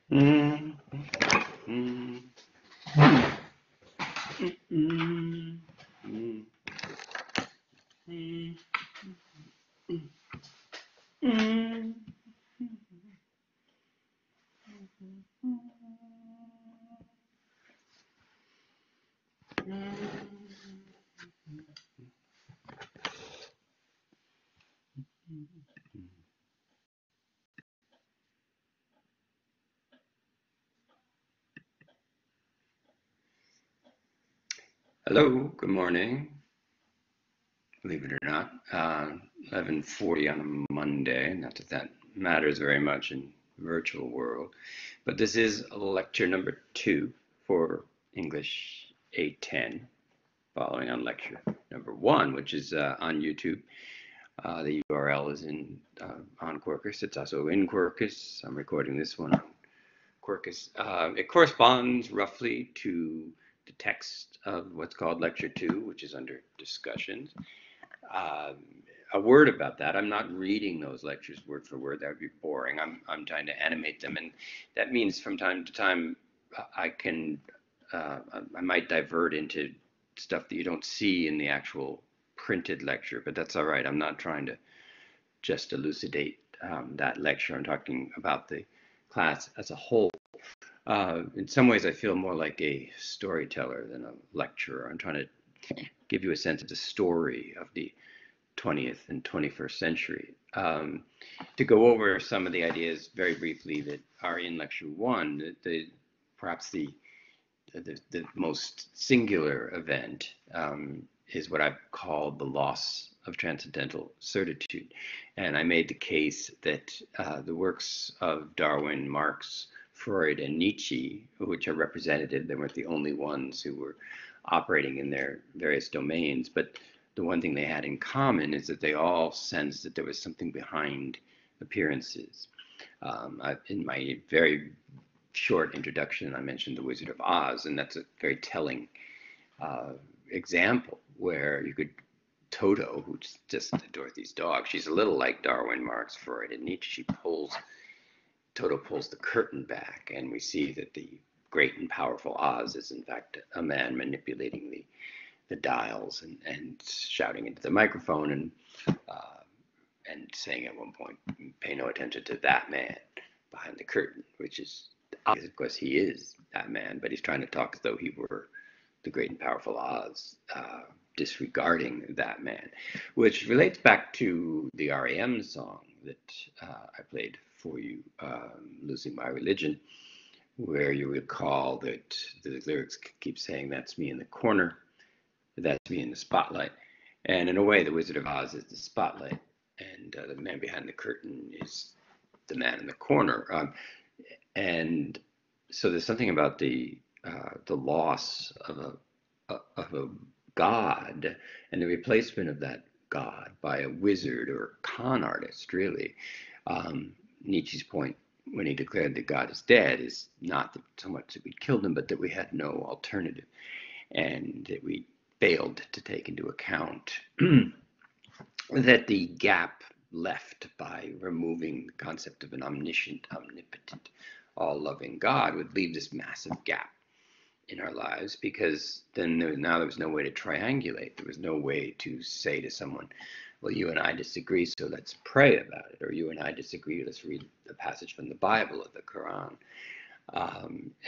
Mm, mm, mm, mm, mm, mm. Hello, good morning. Believe it or not, 11:40 on a Monday. Not that that matters very much in virtual world, but this is lecture number 2 for English A10, following on lecture number 1, which is on YouTube. The URL is in on Quarkus. It's also in Quarkus. I'm recording this one on Quarkus. It corresponds roughly to the text of what's called lecture 2, which is under discussions. Um, a word about that. I'm not reading those lectures word for word. That would be boring. I'm trying to animate them, and that means from time to time I can I might divert into stuff that you don't see in the actual printed lecture, but that's all right. I'm not trying to just elucidate that lecture. I'm talking about the class as a whole. In some ways, I feel more like a storyteller than a lecturer. I'm trying to give you a sense of the story of the 20th and 21st century. To go over some of the ideas very briefly that are in lecture 1, perhaps the most singular event is what I've called the loss of transcendental certitude. And I made the case that the works of Darwin, Marx, Freud, and Nietzsche, which are representative, they weren't the only ones who were operating in their various domains, but the one thing they had in common is that they all sensed that there was something behind appearances. In my very short introduction, I mentioned The Wizard of Oz, and that's a very telling uh, example where you could Toto, who's just Dorothy's dog, she's a little like Darwin, Marx, Freud, and Nietzsche. Toto pulls the curtain back, and we see that the great and powerful Oz is in fact a man manipulating the dials and shouting into the microphone uh, and saying at one point, "Pay no attention to that man behind the curtain," which is obvious. Of course, he is that man, but he's trying to talk as though he were the great and powerful Oz, disregarding that man, which relates back to the REM song that I played for you, "Losing My Religion," where you recall that the lyrics keep saying, "That's me in the corner, that's me in the spotlight." And in a way, the Wizard of Oz is the spotlight, and the man behind the curtain is the man in the corner. And so there's something about the loss of a god and the replacement of that god by a wizard or a con artist, really. Nietzsche's point when he declared that God is dead is not that so much that we killed him, but that we had no alternative and that we failed to take into account that the gap left by removing the concept of an omniscient, omnipotent, all-loving God would leave this massive gap in our lives, because then now there was no way to triangulate. There was no way to say to someone, well, you and I disagree, so let's pray about it. Or you and I disagree, let's read a passage from the Bible or the Quran,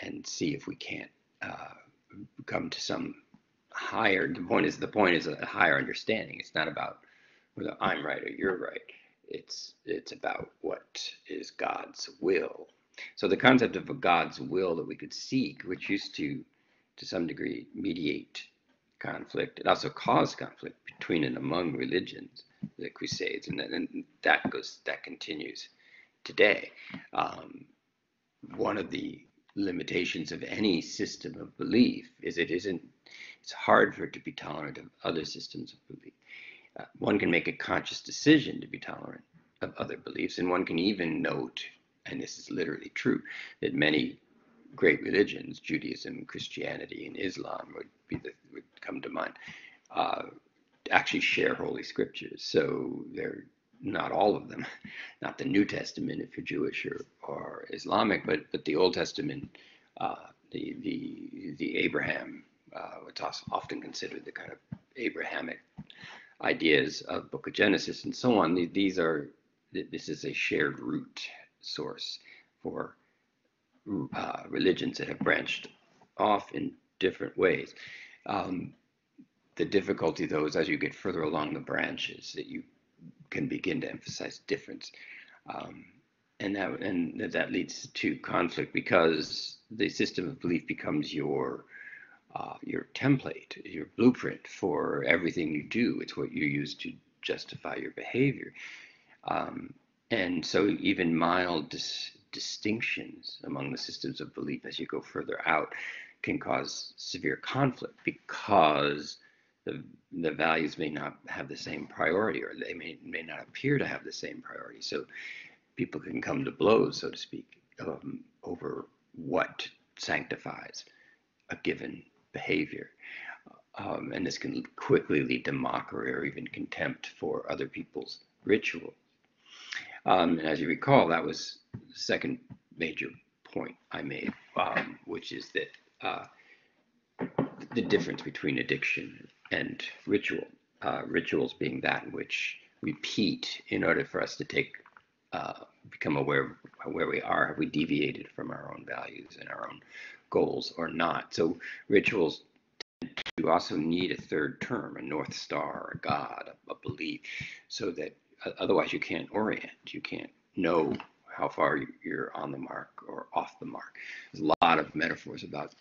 and see if we can't come to some higher. The point is a higher understanding. It's not about whether I'm right or you're right. It's about what is God's will. So the concept of a God's will that we could seek, which used to some degree, mediate conflict. It also caused conflict between and among religions, the Crusades, and that continues today. Um, One of the limitations of any system of belief is it's hard for it to be tolerant of other systems of belief. One can make a conscious decision to be tolerant of other beliefs, and one can even note, and this is literally true, that many great religions, Judaism, Christianity, and Islam would come to mind, uh, actually share holy scriptures. So they're not all of them, not the New Testament if you're Jewish or Islamic, but the Old Testament, the Abraham, what's often considered the kind of Abrahamic ideas of Book of Genesis and so on. This is a shared root source for religions that have branched off in different ways. The difficulty, though, is as you get further along the branches that you can begin to emphasize difference, and that leads to conflict because the system of belief becomes your template, your blueprint for everything you do. It's what you use to justify your behavior, and so even mild distinctions among the systems of belief as you go further out can cause severe conflict because the values may not have the same priority, or they may not appear to have the same priority. So people can come to blows, so to speak, over what sanctifies a given behavior. And this can quickly lead to mockery or even contempt for other people's rituals. And as you recall, that was the second major point I made, which is that the difference between addiction and ritual. Rituals being that in which repeat in order for us to become aware of where we are. Have we deviated from our own values and our own goals or not? So rituals you also need a third term, a North Star, a God, a belief, so that otherwise you can't orient, you can't know how far you're on the mark or off the mark. There's a lot of metaphors about,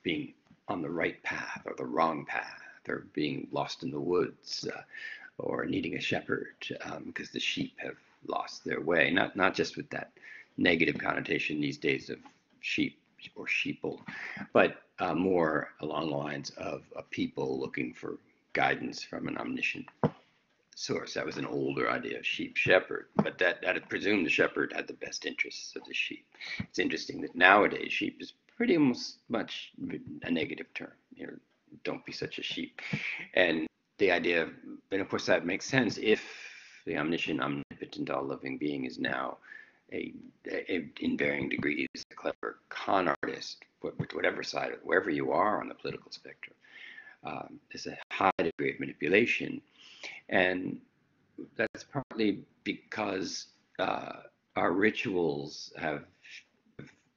being on the right path or the wrong path, or being lost in the woods, or needing a shepherd because the sheep have lost their way. Not just with that negative connotation these days of sheep or sheeple, but more along the lines of a people looking for guidance from an omniscient source. That was an older idea of sheep shepherd, but that had presumed the shepherd had the best interests of the sheep. It's interesting that nowadays sheep is pretty much a negative term. Don't be such a sheep. And the idea of, and of course that makes sense if the omniscient, omnipotent, all-loving being is now in varying degrees a clever con artist, with whatever side, wherever you are on the political spectrum. There's a high degree of manipulation, and that's partly because our rituals have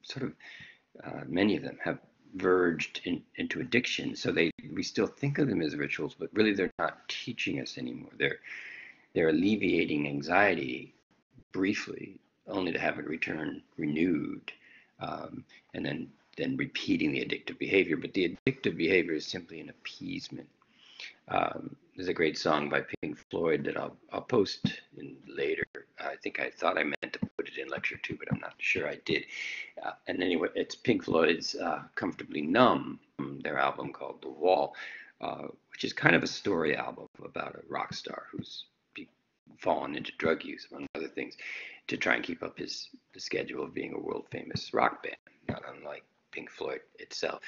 sort of, many of them have verged into addiction. So we still think of them as rituals, but really they're not teaching us anymore. They're alleviating anxiety briefly, only to have it return renewed, and then repeating the addictive behavior. But the addictive behavior is simply an appeasement. There's a great song by Pink Floyd that I'll post in later. I thought I meant to put it in lecture 2, but I'm not sure I did. And anyway, it's Pink Floyd's Comfortably Numb, their album called The Wall, which is kind of a story album about a rock star who's fallen into drug use, among other things, to try and keep up the schedule of being a world famous rock band, not unlike Pink Floyd itself.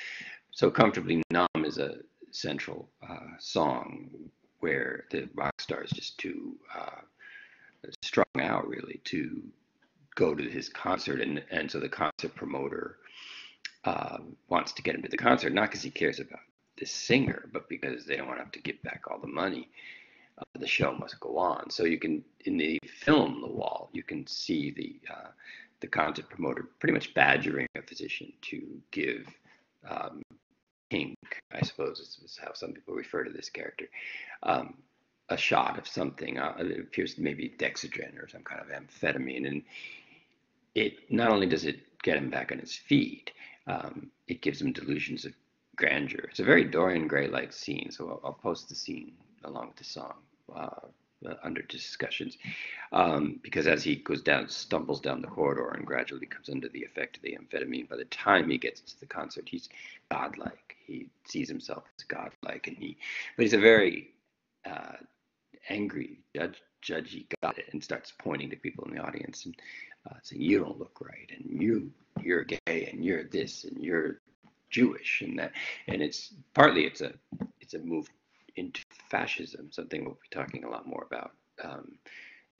So Comfortably Numb is a central song where the rock star is just too strung out really to go to his concert, and so the concert promoter wants to get him to the concert, not because he cares about the singer, but because they don't want to have to give back all the money. The show must go on. So you can, in the film The Wall, you can see the concert promoter pretty much badgering a physician to give Pink, I suppose is how some people refer to this character, a shot of something. It appears to maybe Dexedrine or some kind of amphetamine, and it not only does it get him back on his feet, it gives him delusions of grandeur. It's a very Dorian Gray-like scene, so I'll post the scene along with the song under discussions, because as he stumbles down the corridor and gradually comes under the effect of the amphetamine, by the time he gets to the concert, he's godlike. He sees himself as godlike, but he's a very angry, judgy God, and starts pointing to people in the audience and saying, "You don't look right, and you're gay, and you're this, and you're Jewish," and that. And it's a move into fascism, something we'll be talking a lot more about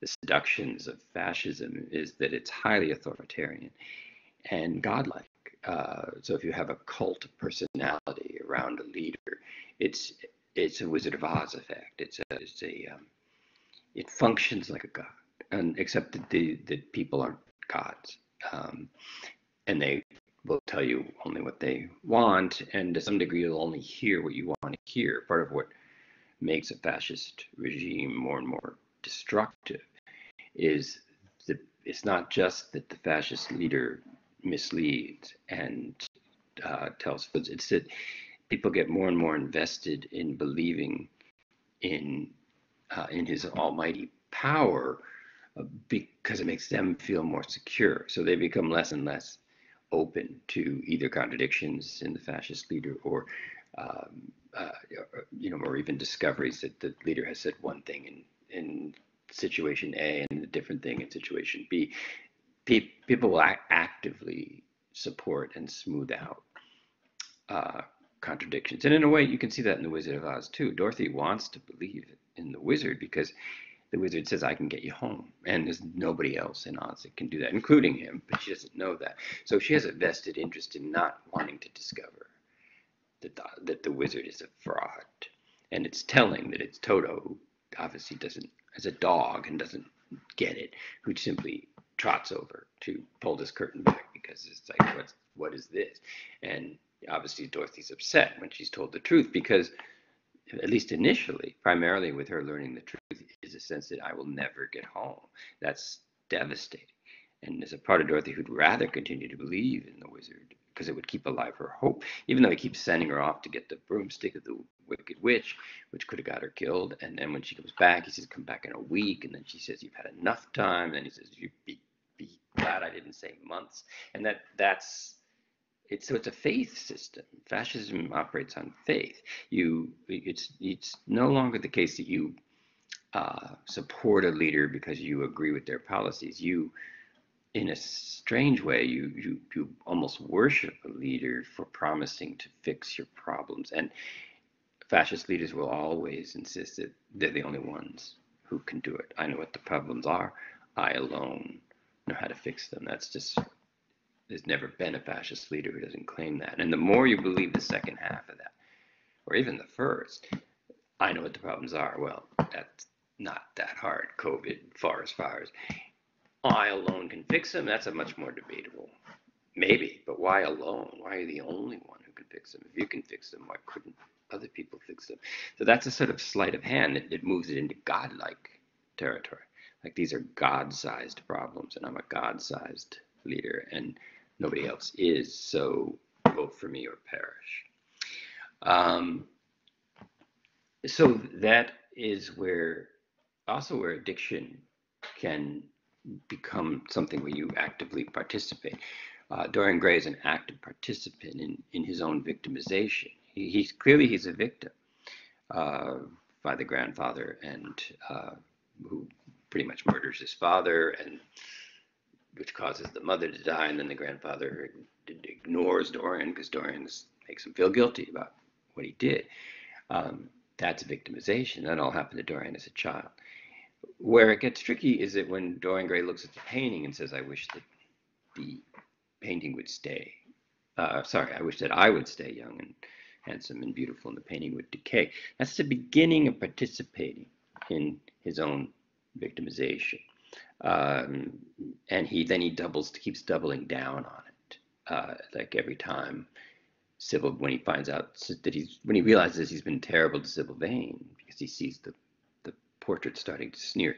the Seductions of Fascism is that it's highly authoritarian and godlike. So if you have a cult of personality around a leader, it's it's a Wizard of Oz effect. It functions like a god, and except that the people aren't gods, um, and they will tell you only what they want, and to some degree you'll only hear what you want to hear. Part of what makes a fascist regime more and more destructive is that it's not just that the fascist leader misleads and tells falsehoods, it's that people get more and more invested in believing in his almighty power because it makes them feel more secure. So they become less and less open to either contradictions in the fascist leader or, um, uh, or even discoveries that the leader has said one thing in situation A and a different thing in situation B. People will actively support and smooth out uh, contradictions. And in a way, you can see that in The Wizard of Oz too. Dorothy wants to believe in the wizard because the wizard says, I can get you home. And there's nobody else in Oz that can do that, including him, but she doesn't know that. So she has a vested interest in not wanting to discover that the wizard is a fraud. And it's telling that it's Toto, who obviously doesn't, as a dog, and doesn't get it, who simply trots over to pull this curtain back because it's like, what is this? And obviously Dorothy's upset when she's told the truth because, at least initially, primarily with her learning the truth, is a sense that I will never get home. That's devastating. And there's a part of Dorothy who'd rather continue to believe in the wizard because it would keep alive her hope, even though he keeps sending her off to get the broomstick of the Wicked Witch, which could have got her killed. And then when she comes back, he says, come back in a week. And then she says, you've had enough time. And then he says, you'd be glad I didn't say months. And that's it's so it's a faith system. Fascism operates on faith. It's no longer the case that you support a leader because you agree with their policies. You, in a strange way, you almost worship a leader for promising to fix your problems. And fascist leaders will always insist that they're the only ones who can do it. I know what the problems are. I alone know how to fix them. That's just There's never been a fascist leader who doesn't claim that. And the more you believe the second half of that, or even the first, I know what the problems are. Well, that's not that hard. COVID, forest fires. I alone can fix them. That's a much more debatable. Maybe, but why alone? Why are you the only one who can fix them? If you can fix them, why couldn't other people fix them? So that's a sort of sleight of hand. It moves it into godlike territory. Like these are God-sized problems, and I'm a God-sized leader, and nobody else is. So vote for me or perish. Um, so that is where addiction can become something where you actively participate. Dorian Gray is an active participant in his own victimization. He's clearly he's a victim uh, by the grandfather, and who pretty much murders his father, and which causes the mother to die, and then the grandfather ignores Dorian because Dorian makes him feel guilty about what he did. Um, that's victimization. That all happened to Dorian as a child. Where it gets tricky is that when Dorian Gray looks at the painting and says, I wish that the painting would stay. I wish that I would stay young and handsome and beautiful and the painting would decay. That's the beginning of participating in his own victimization. Um, and he keeps doubling down on it. Like every time when he finds out when he realizes he's been terrible to Sybil Vane because he sees the portrait starting to sneer,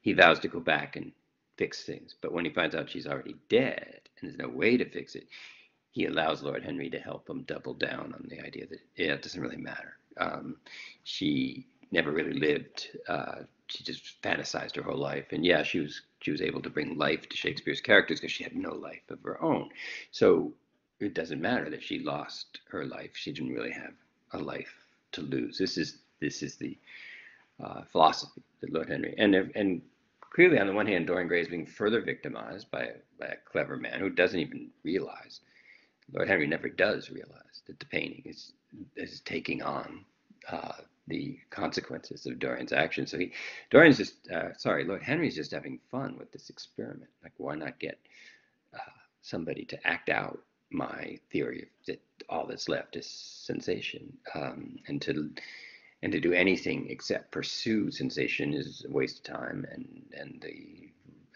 he vows to go back and fix things. But when he finds out she's already dead and there's no way to fix it, he allows Lord Henry to help him double down on the idea that it doesn't really matter. She never really lived. She just fantasized her whole life, and yeah, she was able to bring life to Shakespeare's characters because she had no life of her own. So it doesn't matter that she lost her life. She didn't really have a life to lose. This is the philosophy that Lord Henry and clearly on the one hand, Dorian Gray is being further victimized by a clever man who doesn't even realize. Lord Henry never does realize that the painting is taking on the consequences of Dorian's action. So Lord Henry's just having fun with this experiment. Like, why not get somebody to act out my theory that all that's left is sensation, and to do anything except pursue sensation is a waste of time and the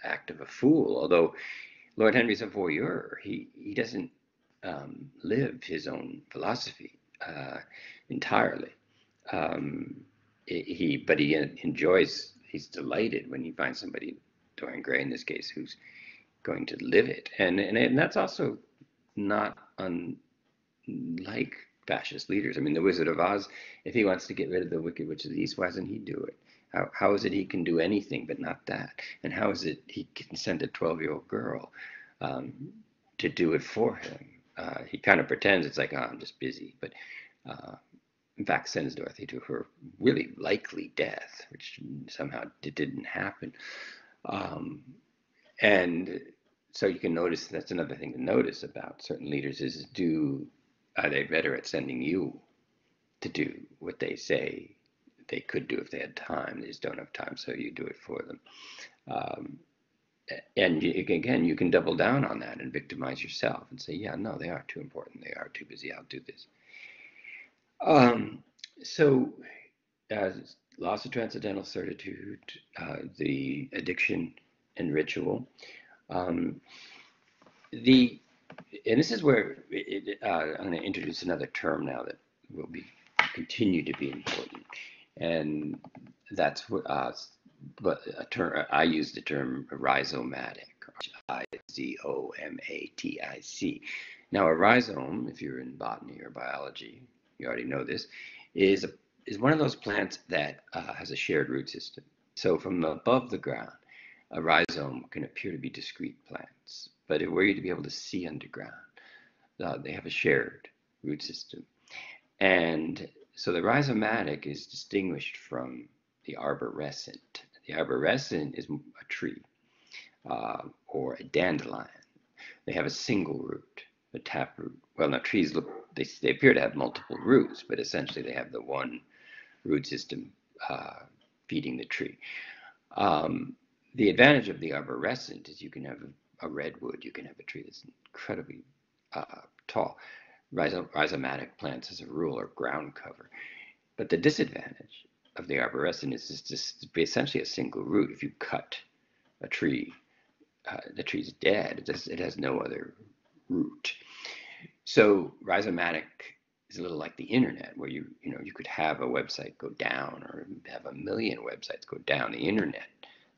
act of a fool. Although Lord Henry's a voyeur, he doesn't live his own philosophy entirely. But he enjoys. He's delighted when he finds somebody, Dorian Gray in this case, who's going to live it, and that's also not unlike fascist leaders. I mean, the Wizard of Oz, if he wants to get rid of the Wicked Witch of the East, why doesn't he do it? How is it he can do anything but not that? And how is it he can send a 12-year-old girl to do it for him? He kind of pretends it's like, oh, I'm just busy, but in fact sends Dorothy to her really likely death, which somehow didn't happen. And so you can notice, that's another thing to notice about certain leaders is, are they better at sending you to do what they say they could do if they had time? They just don't have time, so you do it for them. And again, you can double down on that and victimize yourself and say, yeah, no, they are too important. They are too busy. I'll do this. So loss of transcendental certitude, the addiction and ritual. And this is where I'm going to introduce another term now that will continue to be important, and that's what a term I use the term rhizomatic, Izomatic. Now, a rhizome, if you're in botany or biology, you already know this, is one of those plants that has a shared root system. So from above the ground, a rhizome can appear to be discrete plants, but were you to be able to see underground, they have a shared root system. And so the rhizomatic is distinguished from the arborescent. The arborescent is a tree or a dandelion. They have a single root, a taproot. Well, now trees they appear to have multiple roots, but essentially they have the one root system feeding the tree. The advantage of the arborescent is you can have a redwood, you can have a tree that's incredibly tall. Rhizomatic plants, as a rule, are ground cover. But the disadvantage of the arborescent is just essentially a single root. If you cut a tree, the tree's dead. It has no other root. So rhizomatic is a little like the internet, where you could have a website go down or have a million websites go down. The internet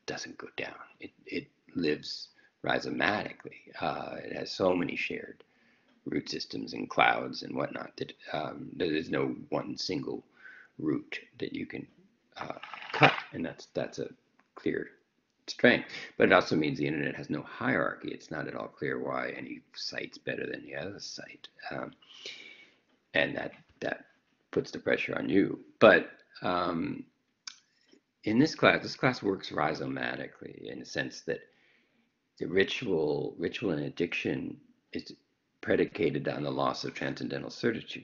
doesn't go down. It lives rhizomatically. It has so many shared root systems and clouds and whatnot that there is no one single root that you can cut, and that's a clear strength. But it also means the internet has no hierarchy. It's not at all clear why any site's better than the other site, and that puts the pressure on you. But in this class works rhizomatically in the sense that the ritual and addiction is predicated on the loss of transcendental certitude.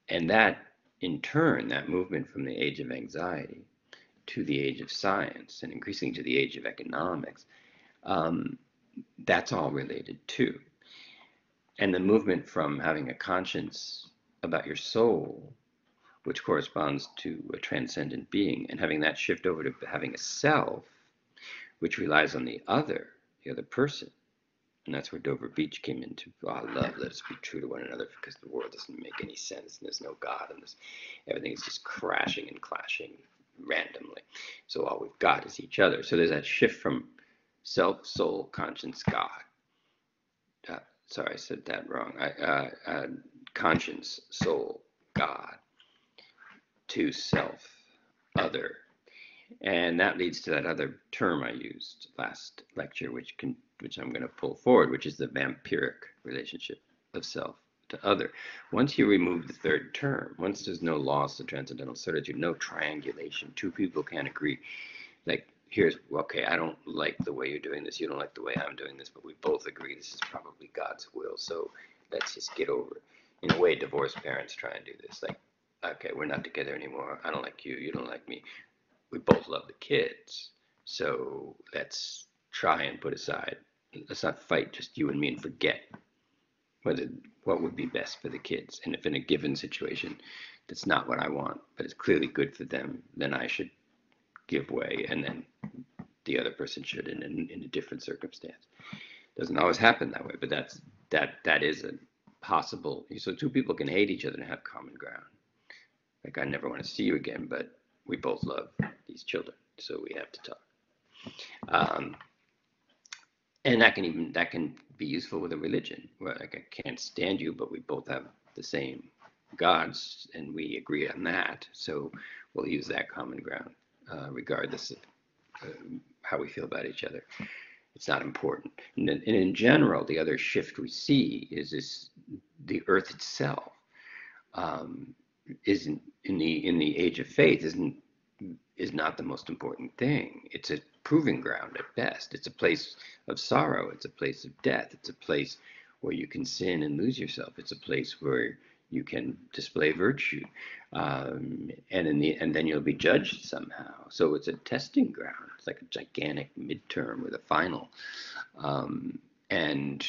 And that, in turn, that movement from the age of anxiety to the age of science and increasingly to the age of economics, that's all related too. And the movement from having a conscience about your soul, which corresponds to a transcendent being, and having that shift over to having a self, which relies on the other person. And that's where Dover Beach came into. Oh, love, let us be true to one another, because the world doesn't make any sense, and there's no God, and everything is just crashing and clashing randomly. So all we've got is each other. So there's that shift from self, soul, conscience, God. Sorry, I said that wrong. Conscience, soul, God, to self, other. And that leads to that other term I used last lecture, which I'm going to pull forward, which is the vampiric relationship of self to other. Once you remove the third term, once there's no loss of transcendental certitude, no triangulation, two people can't agree. Like, okay, I don't like the way you're doing this, you don't like the way I'm doing this, but we both agree this is probably God's will, so let's just get over it. In a way, divorced parents try and do this. Like, okay, we're not together anymore. I don't like you. You don't like me. We both love the kids. So let's try and put aside, let's not fight just you and me and forget whether what would be best for the kids. And if in a given situation that's not what I want, but it's clearly good for them, then I should give way, and then the other person should in a different circumstance. Doesn't always happen that way, but that is a possible. So two people can hate each other and have common ground. Like, I never want to see you again, but we both love these children, so we have to talk. Um, and that can be useful with a religion. Where, like, I can't stand you, but we both have the same gods, and we agree on that. So we'll use that common ground, regardless of how we feel about each other. It's not important. And in general, the other shift we see is the earth itself isn't in the age of faith is not the most important thing. It's a proving ground at best. It's a place of sorrow. It's a place of death. It's a place where you can sin and lose yourself. It's a place where you can display virtue, and then you'll be judged somehow. So it's a testing ground. It's like a gigantic midterm with a final, and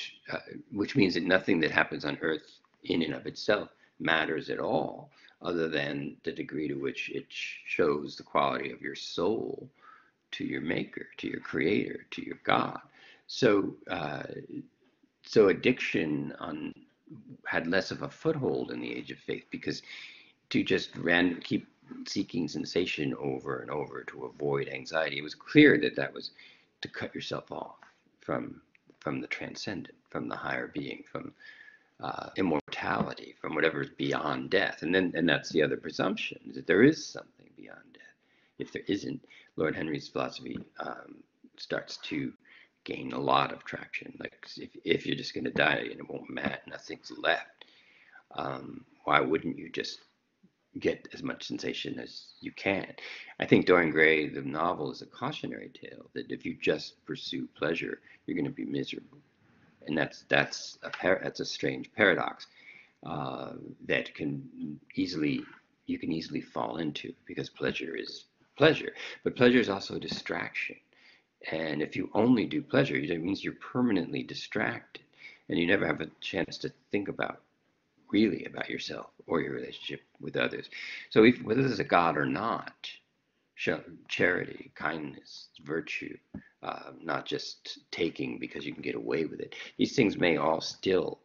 which means that nothing that happens on Earth in and of itself matters at all, other than the degree to which it shows the quality of your soul to your maker, to your creator, to your God. So, so addiction had less of a foothold in the age of faith, because to just keep seeking sensation over and over to avoid anxiety, it was clear that that was to cut yourself off from the transcendent, from the higher being, from immortality, from whatever is beyond death. And that's the other presumption, is that there is something beyond death. If there isn't, Lord Henry's philosophy starts to gain a lot of traction. Like, if you're just going to die and it won't matter, nothing's left, why wouldn't you just get as much sensation as you can? I think Dorian Gray, the novel, is a cautionary tale that if you just pursue pleasure, you're going to be miserable. And that's a strange paradox that you can easily fall into, because pleasure is pleasure, but pleasure is also a distraction. And if you only do pleasure, it means you're permanently distracted, and you never have a chance to think about yourself or your relationship with others. So whether there's a God or not, charity, kindness, virtue, not just taking because you can get away with it. These things may all still,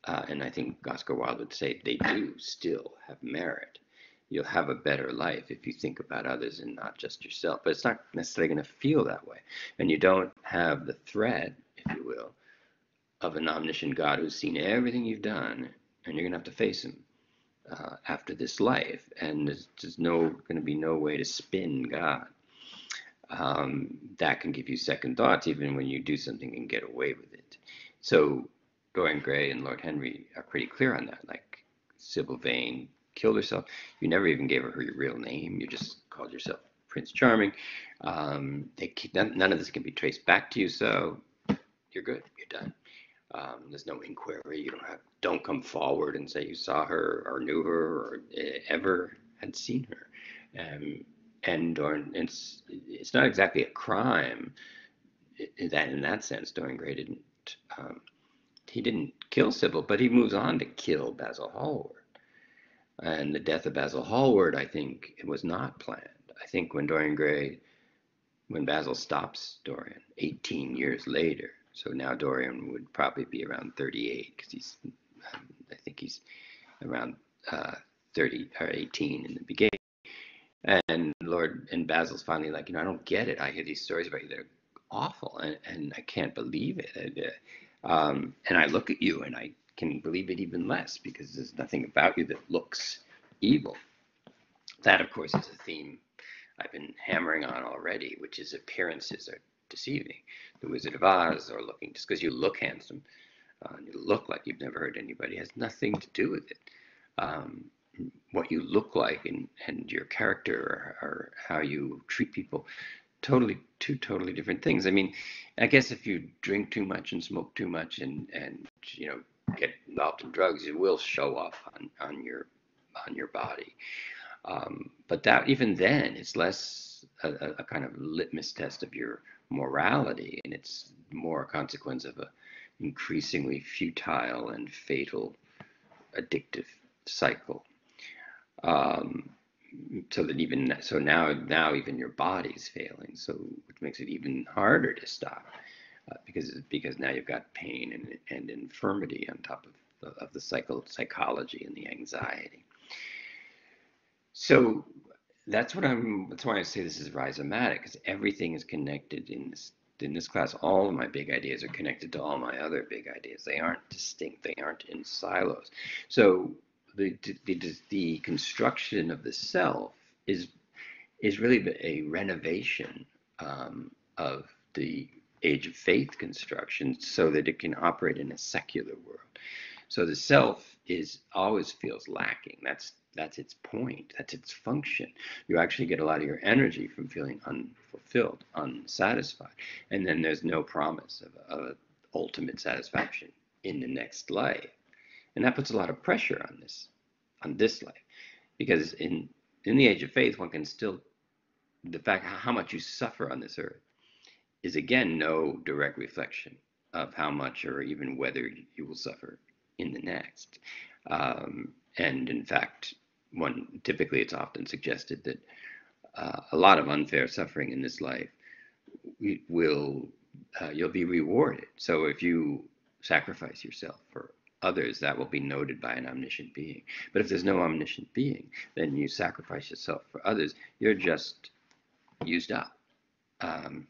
and I think Oscar Wilde would say they do still have merit. You'll have a better life if you think about others and not just yourself, but it's not necessarily going to feel that way. And you don't have the threat, if you will, of an omniscient God who's seen everything you've done, and you're going to have to face him after this life. And there's just going to be no way to spin God. That can give you second thoughts even when you do something and get away with it. So Dorian Gray and Lord Henry are pretty clear on that. Like, Sybil Vane killed herself. You never even gave her your real name. You just called yourself Prince Charming. None of this can be traced back to you, so you're good. You're done. There's no inquiry. Don't come forward and say you saw her or knew her or ever had seen her. And it's not exactly a crime in that sense. Dorian Gray didn't kill Sybil, but he moves on to kill Basil Hallward. And the death of Basil Hallward, I think, it was not planned. I think when Basil stops Dorian 18 years later, so now Dorian would probably be around 38, because I think he's around 30 or 18 in the beginning. And Basil's finally like, I don't get it. I hear these stories about you that are awful, and I can't believe it. And I look at you and I can believe it even less, because there's nothing about you that looks evil. That, of course, is a theme I've been hammering on already, which is appearances are deceiving. The Wizard of Oz, or looking, just because you look handsome, you look like you've never hurt anybody, has nothing to do with it. What you look like and your character, or how you treat people, two totally different things. I mean, I guess if you drink too much and smoke too much and get involved in drugs, it will show off on your on your body. But that even then, it's less a kind of litmus test of your morality, and it's more a consequence of a increasingly futile and fatal addictive cycle. Um, so that even so now even your body's failing, so which makes it even harder to stop, because now you've got pain and infirmity on top of the psychology and the anxiety. So that's why I say this is rhizomatic, because everything is connected in this class. All of my big ideas are connected to all my other big ideas. They aren't distinct. They aren't in silos. So the construction of the self is really a renovation of the age of faith construction, so that it can operate in a secular world. So the self always feels lacking. That's its point. That's its function. You actually get a lot of your energy from feeling unfulfilled, unsatisfied, and then there's no promise of ultimate satisfaction in the next life, and that puts a lot of pressure on this life, because in the age of faith, one can still, the fact how much you suffer on this earth is again no direct reflection of how much or even whether you will suffer in the next. And in fact, typically it's often suggested that a lot of unfair suffering in this life you'll be rewarded. So if you sacrifice yourself for others, that will be noted by an omniscient being. But if there's no omniscient being, then you sacrifice yourself for others, you're just used up.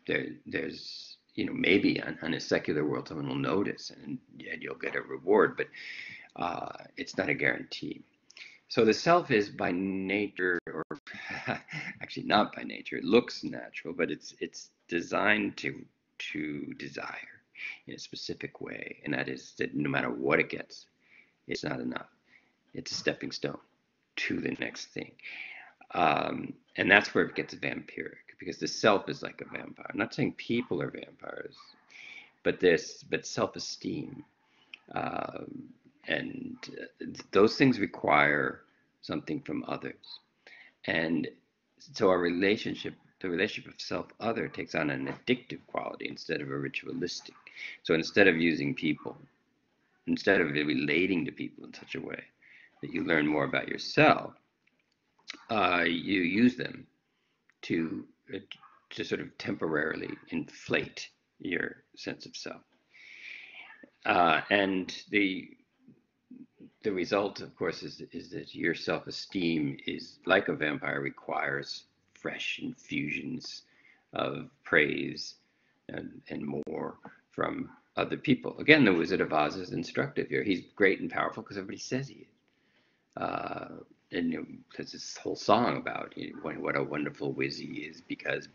There's maybe on a secular world someone will notice and you'll get a reward, but it's not a guarantee. So the self is by nature, or actually not by nature, it looks natural, but it's designed to desire in a specific way, and that is that no matter what it gets, it's not enough. It's a stepping stone to the next thing. And that's where it gets vampiric, because the self is like a vampire. I'm not saying people are vampires, but self-esteem. And those things require something from others. And so the relationship of self-other takes on an addictive quality instead of a ritualistic. So instead of relating to people in such a way that you learn more about yourself, you use them to sort of temporarily inflate your sense of self. And the result, of course, is that your self-esteem is like a vampire, requires fresh infusions of praise and more from other people. Again, the Wizard of Oz is instructive here. He's great and powerful because everybody says he is. And there's this whole song about what a wonderful whiz he is because of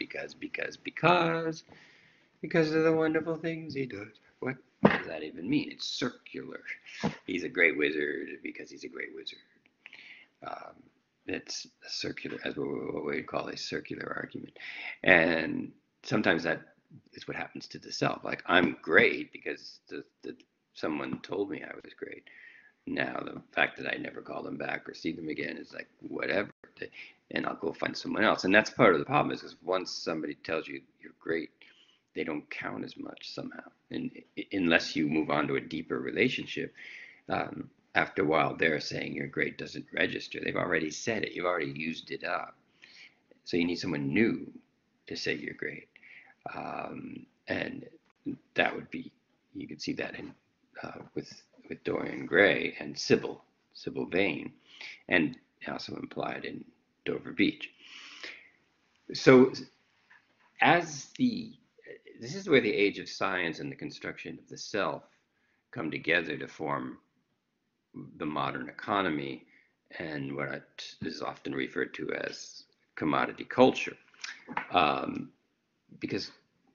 the wonderful things he does. What does that even mean? It's circular. He's a great wizard because he's a great wizard. It's a circular, as what we would call a circular argument. And sometimes that is what happens to the self. Like, I'm great because someone told me I was great. Now, the fact that I never call them back or see them again is like, whatever. And I'll go find someone else. And that's part of the problem, is because once somebody tells you you're great, they don't count as much somehow. And unless you move on to a deeper relationship, after a while, their saying you're great doesn't register. They've already said it. You've already used it up. So you need someone new to say you're great. And that would be, you could see that in with Dorian Gray and Sybil Vane, and also implied in Dover Beach. So this is where the age of science and the construction of the self come together to form the modern economy and what is often referred to as commodity culture. Because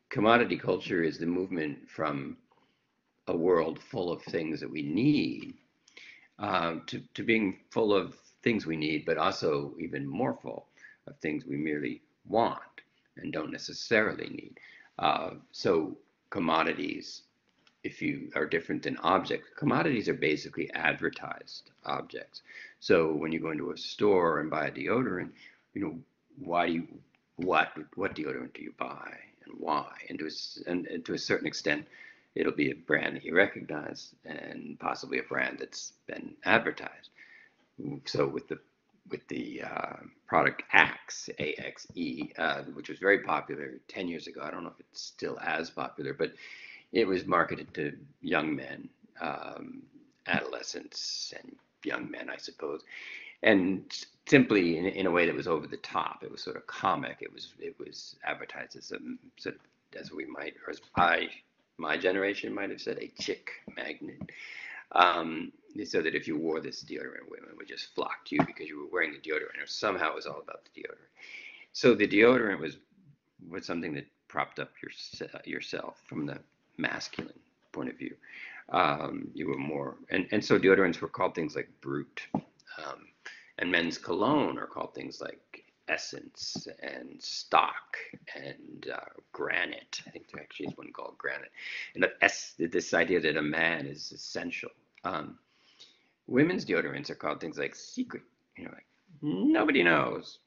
commodity culture is the movement from a world full of things that we need to being full of things we need, but also even more full of things we merely want and don't necessarily need. So commodities if you are different than objects. Commodities are basically advertised objects. So when you go into a store and buy a deodorant, you know, why do you, what deodorant do you buy and why? And to a certain extent, it'll be a brand that you recognize and possibly a brand that's been advertised. So with the product Axe, AXE, which was very popular 10 years ago. I don't know if it's still as popular, but it was marketed to young men, adolescents, and young men, I suppose, and simply in a way that was over the top. It was sort of comic. It was advertised as a sort of, as we might, or as my generation might have said, a chick magnet. So that if you wore this deodorant, women would just flock to you because you were wearing the deodorant, or somehow it was all about the deodorant. So the deodorant was something that propped up yourself from the masculine point of view. You were more, and so deodorants were called things like Brute, and men's cologne are called things like Essence and Stock and Granite. I think there actually is one called Granite. And this idea that a man is essential. Women's deodorants are called things like Secret. You know, like nobody knows.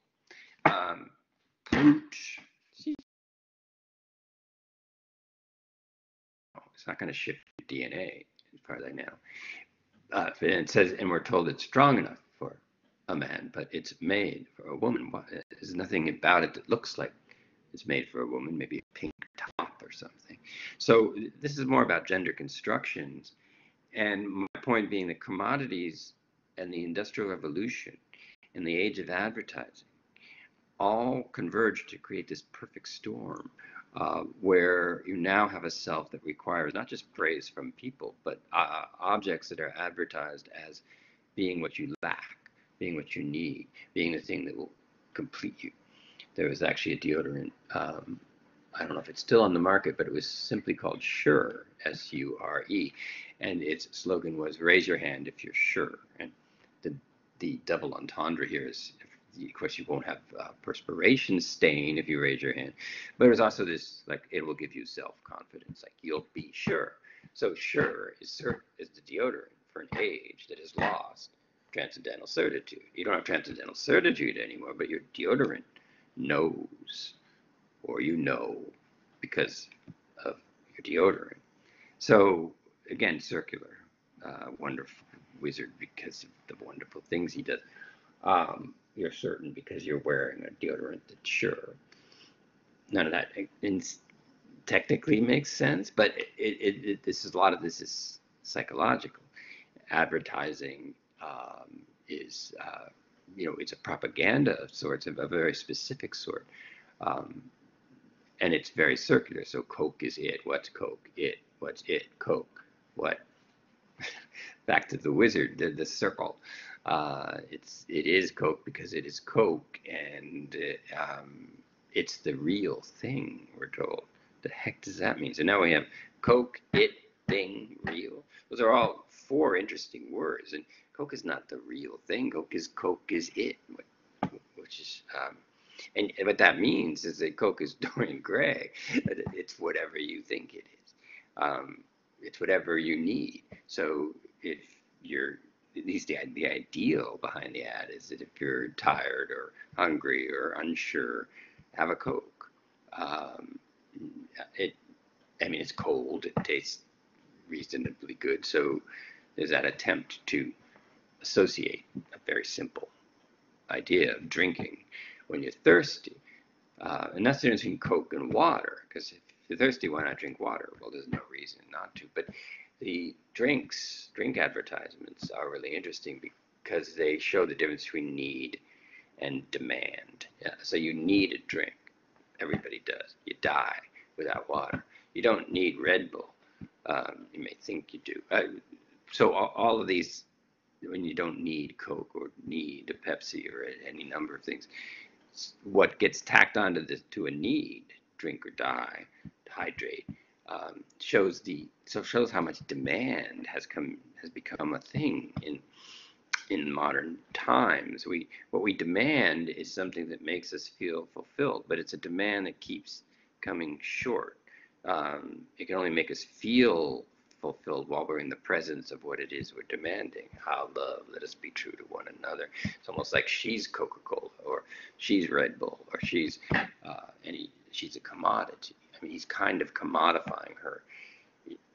Pooch. It's not going to shift DNA, as far as I know. And it says, and we're told it's strong enough for a man, but it's made for a woman. There's nothing about it that looks like it's made for a woman, maybe a pink top or something. So this is more about gender constructions. And my point being that commodities and the Industrial Revolution and the age of advertising all converge to create this perfect storm where you now have a self that requires not just praise from people, but objects that are advertised as being what you lack, being what you need, being the thing that will complete you. There was actually a deodorant, I don't know if it's still on the market, but it was simply called Sure, S-U-R-E. And its slogan was, raise your hand if you're sure. And the double entendre here is, of course, you won't have perspiration stain if you raise your hand. But there's also this, like, it will give you self-confidence, like you'll be sure. So Sure is the deodorant for an age that has lost transcendental certitude. You don't have transcendental certitude anymore, but your deodorant knows, or you know, because of your deodorant. So again, circular, wonderful wizard because of the wonderful things he does. You're certain because you're wearing a deodorant that's Sure. None of that technically makes sense, but this is a lot of this is psychological. Advertising is, it's a propaganda of sorts, of a very specific sort. Um, and it's very circular. So Coke is it. What's Coke? It. What's it? Coke. What? Back to the wizard, the circle. It is Coke because it is Coke, and it's the real thing. We're told. The heck does that mean? So now we have Coke, it, thing, real. Those are all four interesting words, and Coke is not the real thing. Coke is it, which is. And what that means is that Coke is Dorian Gray. It's whatever you think it is. It's whatever you need. So if you're, at least the ideal behind the ad is that if you're tired or hungry or unsure, have a Coke. It's cold. It tastes reasonably good. So there's that attempt to associate a very simple idea of drinking when you're thirsty. And that's the difference between Coke and water, because if you're thirsty, why not drink water? Well, there's no reason not to. But the drink advertisements are really interesting because they show the difference between need and demand. Yeah, so you need a drink. Everybody does. You die without water. You don't need Red Bull. You may think you do. So all of these, when you don't need Coke or need a Pepsi or any number of things, what gets tacked onto to a need, drink or die, hydrate, shows how much demand has become a thing in modern times. What we demand is something that makes us feel fulfilled, but it's a demand that keeps coming short. It can only make us feel fulfilled while we're in the presence of what it is we're demanding. Our love, let us be true to one another. It's almost like she's Coca-Cola, or she's Red Bull, or she's she's a commodity. I mean, he's kind of commodifying her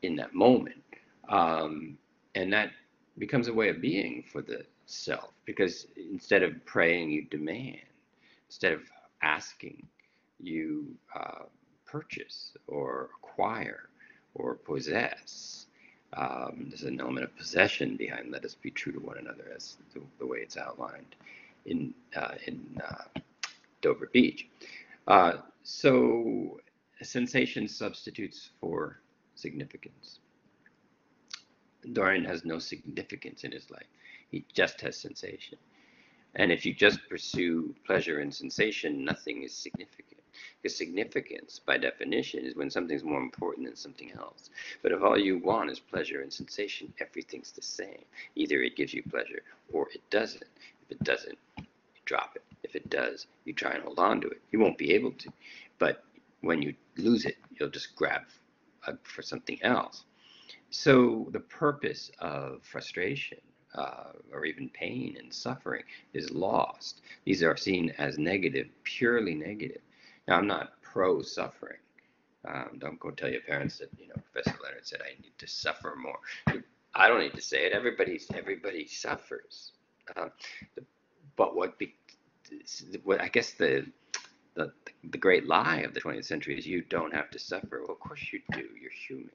in that moment. And that becomes a way of being for the self, because instead of praying, you demand. Instead of asking, you purchase or acquire or possess. There's an element of possession behind "Let us be true to one another," as the way it's outlined in Dover Beach. So sensation substitutes for significance. Dorian has no significance in his life. He just has sensation. And if you just pursue pleasure and sensation, nothing is significant. Because significance, by definition, is when something's more important than something else. But if all you want is pleasure and sensation, everything's the same. Either it gives you pleasure or it doesn't. If it doesn't, you drop it. If it does, you try and hold on to it. You won't be able to. But when you lose it, you'll just grab for something else. So the purpose of frustration, or even pain and suffering, is lost. These are seen as negative, purely negative. Now, I'm not pro-suffering. Don't go tell your parents that, Professor Leonard said I need to suffer more. I don't need to say it. Everybody suffers. But what I guess the great lie of the 20th century is you don't have to suffer. Well, of course you do. You're human.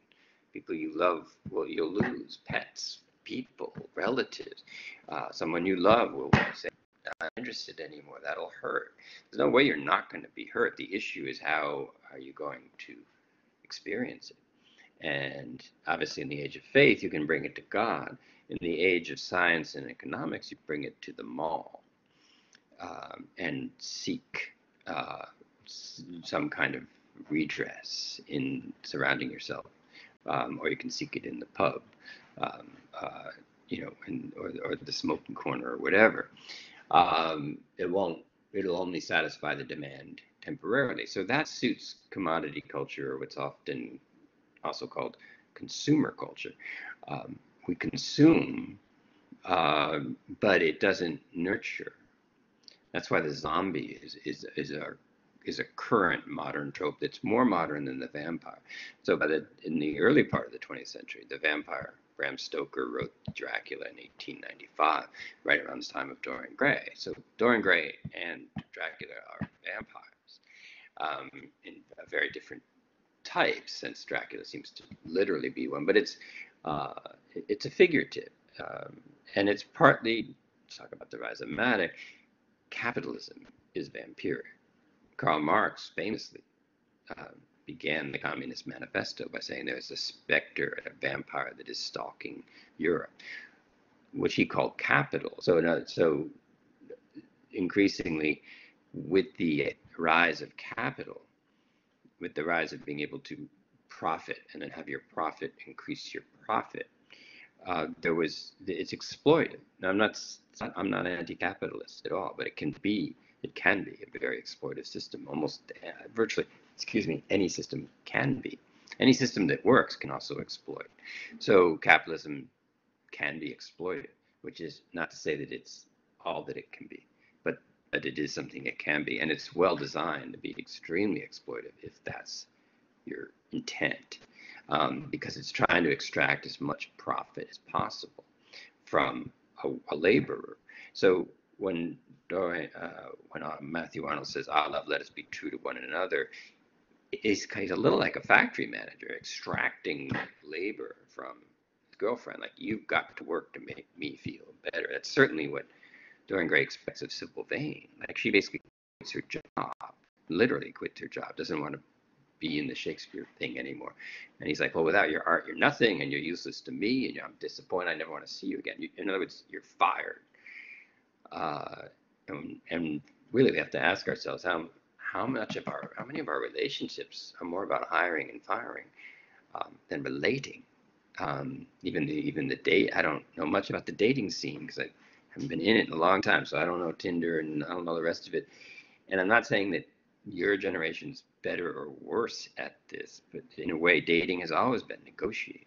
People you love, well, you'll lose. Pets, people, relatives. Someone you love will say, I'm not interested anymore. That'll hurt. There's no way you're not going to be hurt. The issue is how are you going to experience it? And obviously in the age of faith, you can bring it to God. In the age of science and economics, you bring it to the mall and seek some kind of redress in surrounding yourself. Or you can seek it in the pub, or the smoking corner or whatever. It'll only satisfy the demand temporarily. So that suits commodity culture, or what's often also called consumer culture. We consume, but it doesn't nurture. That's why the zombie is a current modern trope that's more modern than the vampire. So in the early part of the 20th century, the vampire, Bram Stoker wrote Dracula in 1895, right around the time of Dorian Gray. So Dorian Gray and Dracula are vampires in a very different type, since Dracula seems to literally be one, but it's a figurative, and it's partly, let's talk about the rhizomatic, capitalism is vampiric. Karl Marx famously began the Communist Manifesto by saying there is a specter, a vampire that is stalking Europe, which he called capital. So increasingly, with the rise of capital, with the rise of being able to profit and then have your profit increase your profit, it's exploited. Now, I'm not anti-capitalist at all, but it can be a very exploitive system. Almost virtually, any system can be. Any system that works can also exploit. So capitalism can be exploited, which is not to say that it's all that it can be, but that it is something it can be, and it's well designed to be extremely exploitive if that's your intent, because it's trying to extract as much profit as possible from a laborer. So when Matthew Arnold says, "Our love, let us be true to one another," he's a little like a factory manager extracting labor from his girlfriend. Like, you've got to work to make me feel better. That's certainly what Dorian Gray expects of Sybil Vane. Like, she basically quits her job, literally quits her job, doesn't want to be in the Shakespeare thing anymore. And he's like, well, without your art, you're nothing, and you're useless to me, and I'm disappointed. I never want to see you again. In other words, you're fired. And really, we have to ask ourselves how many of our relationships are more about hiring and firing than relating. Even the date. I don't know much about the dating scene because I haven't been in it in a long time, so I don't know Tinder and I don't know the rest of it. And I'm not saying that your generation's better or worse at this, but in a way, dating has always been negotiating.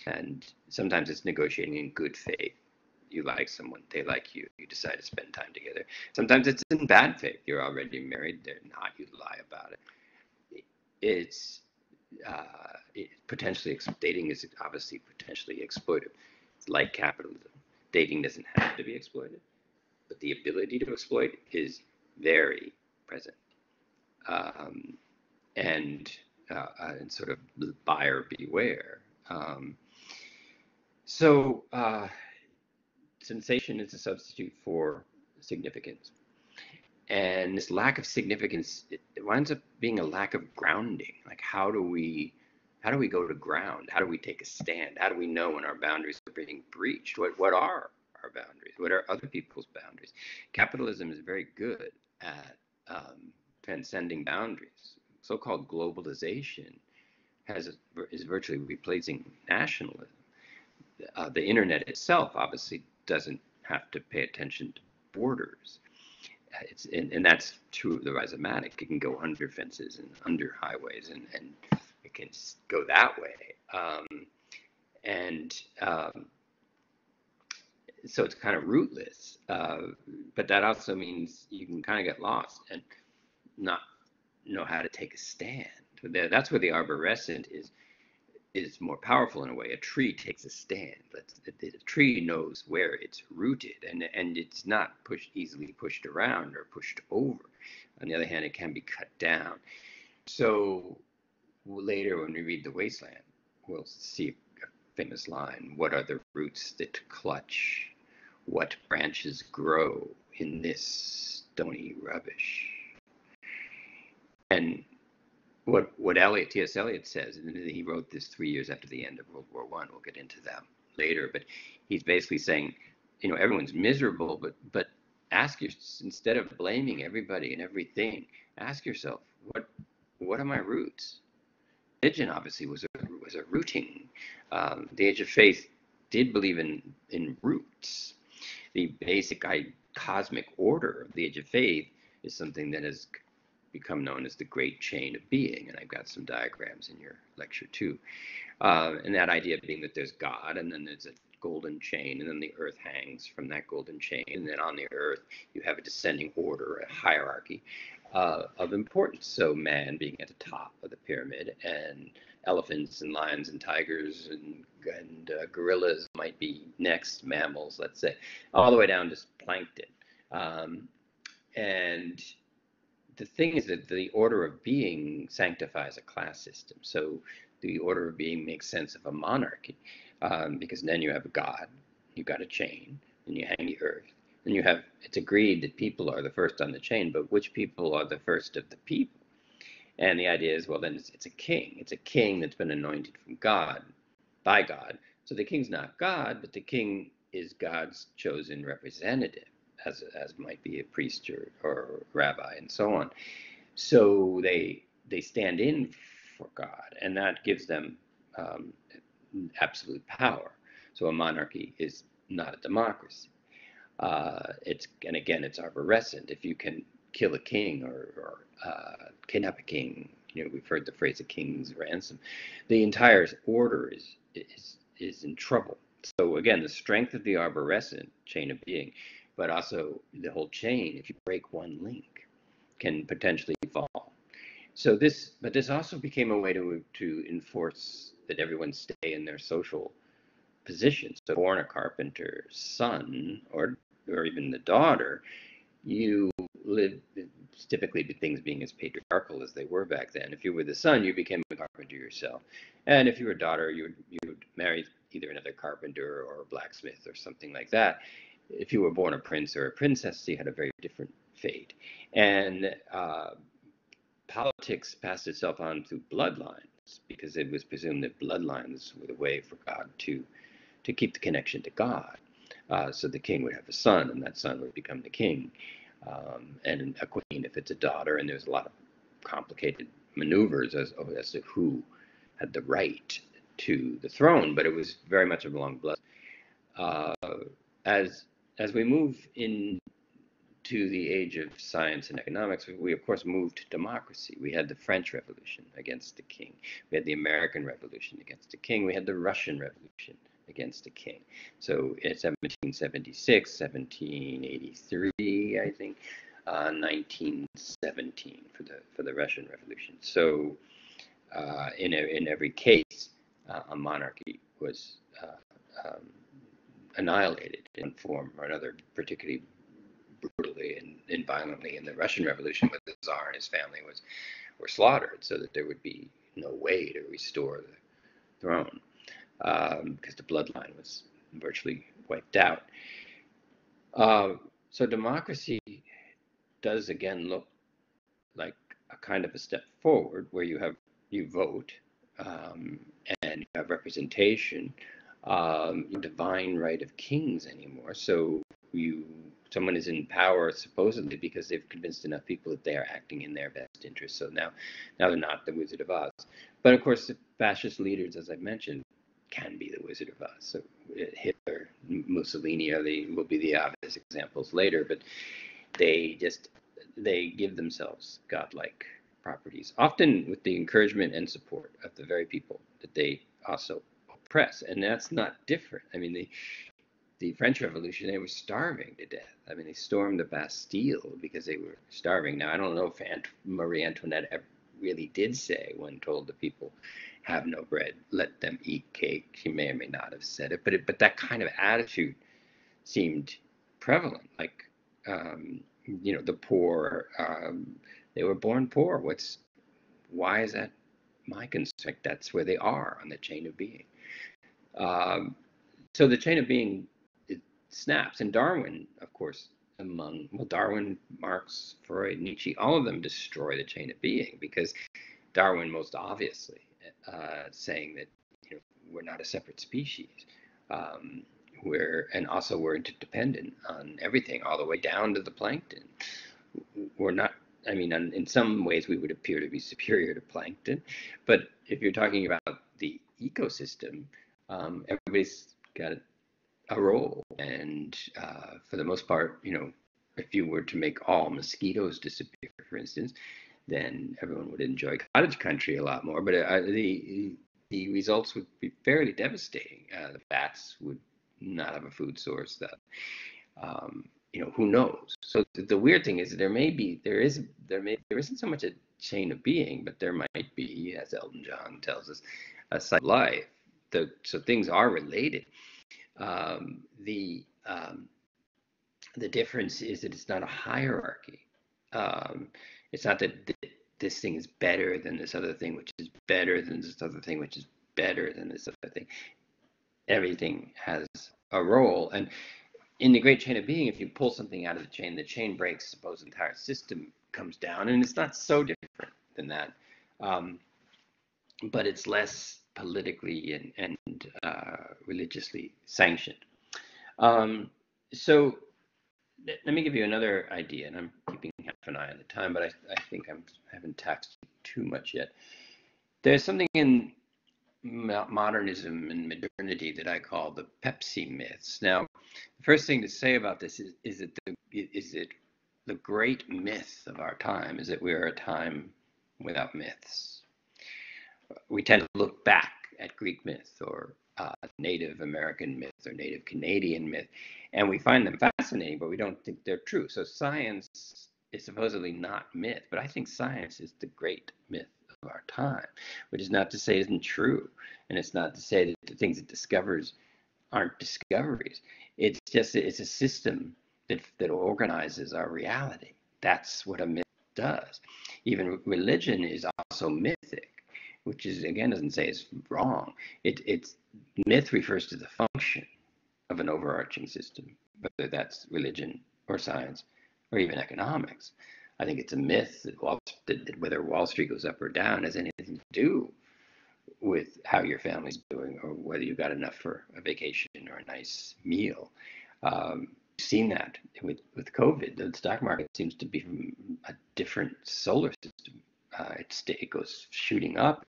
And sometimes it's negotiating in good faith. You like someone, they like you, you decide to spend time together. Sometimes it's in bad faith. You're already married, they're not, you lie about it. It's potentially, dating is obviously potentially exploitive. It's like capitalism. Dating doesn't have to be exploited, but the ability to exploit is very present. Um, and sort of buyer beware. So sensation is a substitute for significance. And this lack of significance, it winds up being a lack of grounding. Like how do we go to ground? How do we take a stand? How do we know when our boundaries are being breached? What are our boundaries? What are other people's boundaries? Capitalism is very good at transcending boundaries. So-called globalization is virtually replacing nationalism. The internet itself obviously doesn't have to pay attention to borders. And that's true of the rhizomatic. It can go under fences and under highways, and it can go that way. And so it's kind of rootless. But that also means you can kind of get lost and not know how to take a stand. That's where the arborescent is more powerful in a way. A tree takes a stand. The tree knows where it's rooted, and it's not easily pushed around or pushed over. On the other hand, it can be cut down. So later, when we read The Wasteland, we'll see a famous line: "What are the roots that clutch? What branches grow in this stony rubbish?" And what T.S. Eliot says, and he wrote this 3 years after the end of World War I. We'll get into that later, but he's basically saying, everyone's miserable, but ask instead of blaming everybody and everything, ask yourself, what are my roots? Religion obviously was a rooting. The Age of Faith did believe in roots. The basic cosmic order of the Age of Faith is something that has become known as the great chain of being, and I've got some diagrams in your lecture too. And that idea being that there's God, and then there's a golden chain, and then the earth hangs from that golden chain, and then on the earth you have a descending order, a hierarchy of importance. So man being at the top of the pyramid, and elephants and lions and tigers and gorillas might be next, mammals, let's say, all the way down to plankton. And the thing is that the order of being sanctifies a class system. So the order of being makes sense of a monarchy, because then you have a god, you've got a chain, and you hang the earth. And it's agreed that people are the first on the chain, but which people are the first of the people? And the idea is, well, then it's a king. It's a king that's been anointed from God, by God. So the king's not God, but the king is God's chosen representative, as might be a priest or rabbi and so on. So they stand in for God, and that gives them absolute power. So a monarchy is not a democracy. It's arborescent. If you can kill a king or kidnap a king, we've heard the phrase "a king's ransom." The entire order is in trouble. So again, the strength of the arborescent chain of being, but also the whole chain, if you break one link, can potentially fall. So this also became a way to enforce that everyone stay in their social positions. So born a carpenter's son or even the daughter, you live, typically things being as patriarchal as they were back then. If you were the son, you became a carpenter yourself. And if you were a daughter, you would marry either another carpenter or a blacksmith or something like that. If you were born a prince or a princess, you had a very different fate. And politics passed itself on through bloodlines, because it was presumed that bloodlines were the way for God to keep the connection to God. So the king would have a son, and that son would become the king. And a queen if it's a daughter, and there's a lot of complicated maneuvers as to who had the right to the throne, but it was very much along blood. As we move in to the age of science and economics, we of course moved to democracy. We had the French Revolution against the king. We had the American Revolution against the king. We had the Russian Revolution against the king. So in 1776, 1783, I think, 1917 for the Russian Revolution. So in every case, a monarchy was annihilated in one form or another, particularly brutally and violently in the Russian Revolution, where the Tsar and his family were slaughtered, so that there would be no way to restore the throne, because the bloodline was virtually wiped out. So democracy does again look like a kind of a step forward, where you vote, and you have representation. Divine right of kings anymore. So someone is in power supposedly because they've convinced enough people that they are acting in their best interest. So now they're not the Wizard of Oz. But of course, the fascist leaders, as I mentioned, can be the Wizard of Oz. So Hitler, Mussolini will be the obvious examples later, but they give themselves godlike properties, often with the encouragement and support of the very people that they also oppress. And that's not different. I mean, the French Revolution, they were starving to death. I mean, they stormed the Bastille because they were starving. Now, I don't know if Marie Antoinette ever really did say, when told the people, have no bread, let them eat cake. She may or may not have said it, but that kind of attitude seemed prevalent. Like, the poor, they were born poor. Why is that my concern? Like, that's where they are on the chain of being. So the chain of being, it snaps. And Darwin, of course, Darwin, Marx, Freud, Nietzsche, all of them destroy the chain of being, because Darwin, most obviously, saying that we're not a separate species. We're interdependent on everything, all the way down to the plankton. We're not. I mean, in some ways, we would appear to be superior to plankton, but if you're talking about the ecosystem, everybody's got a role, and for the most part, if you were to make all mosquitoes disappear, for instance, then everyone would enjoy cottage country a lot more. But the results would be fairly devastating. The bats would not have a food source. That who knows? So the weird thing is that there isn't so much a chain of being, but there might be, as Elton John tells us, a cycle of life. So things are related. The difference is that it's not a hierarchy. It's not that this thing is better than this other thing, which is better than this other thing, which is better than this other thing. Everything has a role. And in the great chain of being, if you pull something out of the chain breaks, suppose the entire system comes down. And it's not so different than that. But it's less politically and religiously sanctioned. So let me give you another idea, and I'm keeping half an eye on the time, but I think I haven't taxed too much yet. There's something in modernism and modernity that I call the PEPSI myths. Now, the first thing to say about this is that the great myth of our time is that we are a time without myths. We tend to look back at Greek myth or Native American myth or Native Canadian myth, and we find them fascinating, but we don't think they're true. So science is supposedly not myth, but I think science is the great myth of our time, which is not to say it isn't true, and it's not to say that the things it discovers aren't discoveries. It's just it's a system that organizes our reality. That's what a myth does. Even religion is also mythic, which is, again, doesn't say it's wrong. It's myth refers to the function of an overarching system, whether that's religion or science or even economics. I think it's a myth that whether Wall Street goes up or down has anything to do with how your family's doing or whether you got enough for a vacation or a nice meal. We've seen that with COVID. The stock market seems to be from a different solar system. It goes shooting up,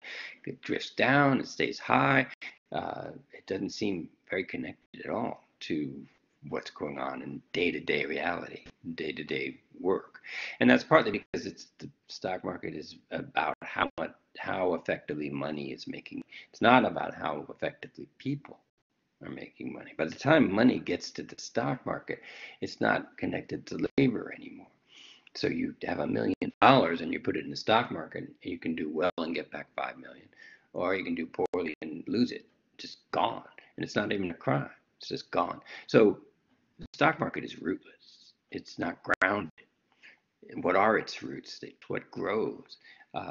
it drifts down, it stays high. It doesn't seem very connected at all to what's going on in day-to-day reality, day-to-day work. And that's partly because the stock market is about how effectively money is making. It's not about how effectively people are making money. By the time money gets to the stock market, it's not connected to labor anymore. So you have $1 million and you put it in the stock market, and you can do well and get back 5 million, or you can do poorly and lose it, just gone. And it's not even a crime; it's just gone. So the stock market is rootless. It's not grounded. What are its roots? It's what grows.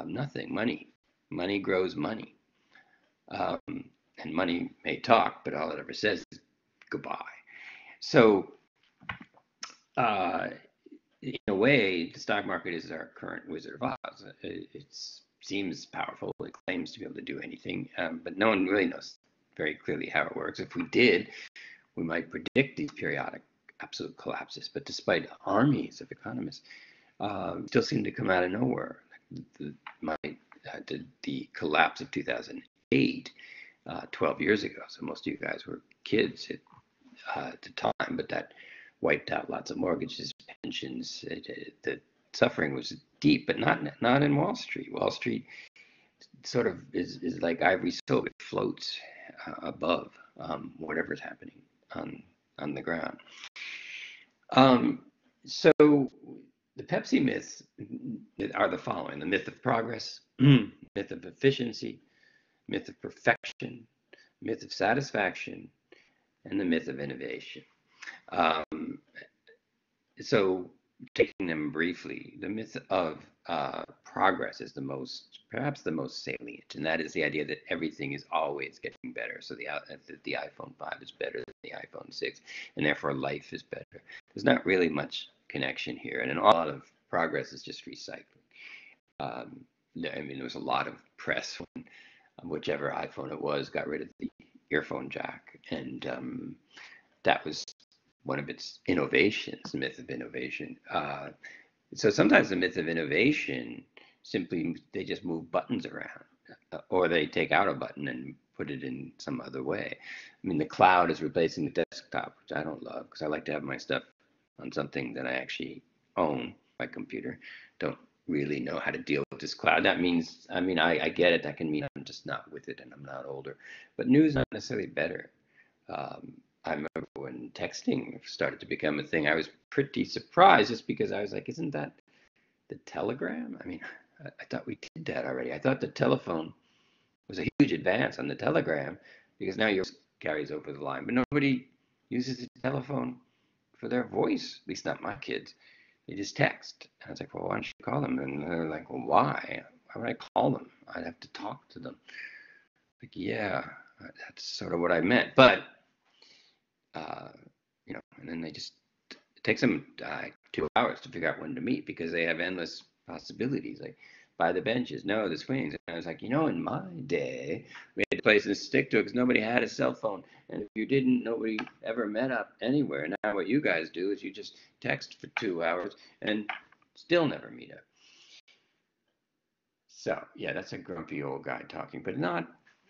Nothing. Money. Money grows money. Um, and money may talk, but all it ever says is goodbye. So, uh, in a way, the stock market is our current Wizard of Oz. It seems powerful. It claims to be able to do anything, but no one really knows very clearly how it works. If we did, we might predict these periodic absolute collapses. But despite armies of economists, still seem to come out of nowhere. The collapse of 2008, 12 years ago. So most of you guys were kids at the time, but that wiped out lots of mortgages, pensions. The suffering was deep, but not in Wall Street. Wall Street sort of is like ivory soap. It floats above whatever's happening on the ground. So the PEPSI myths are the following: the myth of progress, myth of efficiency, myth of perfection, myth of satisfaction, and the myth of innovation. So taking them briefly, the myth of progress is perhaps the most salient, and that is the idea that everything is always getting better. So the iPhone 5 is better than the iPhone 6, and therefore life is better. There's not really much connection here, and a lot of progress is just recycling. I mean, there was a lot of press when whichever iPhone it was got rid of the earphone jack, and that was one of its innovations, the myth of innovation. So sometimes the myth of innovation simply they just move buttons around, or they take out a button and put it in some other way. I mean, the cloud is replacing the desktop, which I don't love because I like to have my stuff on something that I actually own, my computer. Don't really know how to deal with this cloud. That means, I mean, I get it. That can mean I'm just not with it and I'm not older. But news is not necessarily better. I remember when texting started to become a thing, I was pretty surprised just because I was like, isn't that the telegram? I mean, I thought we did that already. I thought the telephone was a huge advance on the telegram because now yours carries over the line, but nobody uses the telephone for their voice, at least not my kids. They just text. And I was like, well, why don't you call them? And they're like, well, why? Why would I call them? I'd have to talk to them. Like, yeah, that's sort of what I meant. But and then it takes them 2 hours to figure out when to meet because they have endless possibilities. Like buy the benches, no, the swings. And I was like, in my day, we had to place and stick to it because nobody had a cell phone. And if you didn't, nobody ever met up anywhere. Now what you guys do is you just text for 2 hours and still never meet up. So yeah, that's a grumpy old guy talking, but not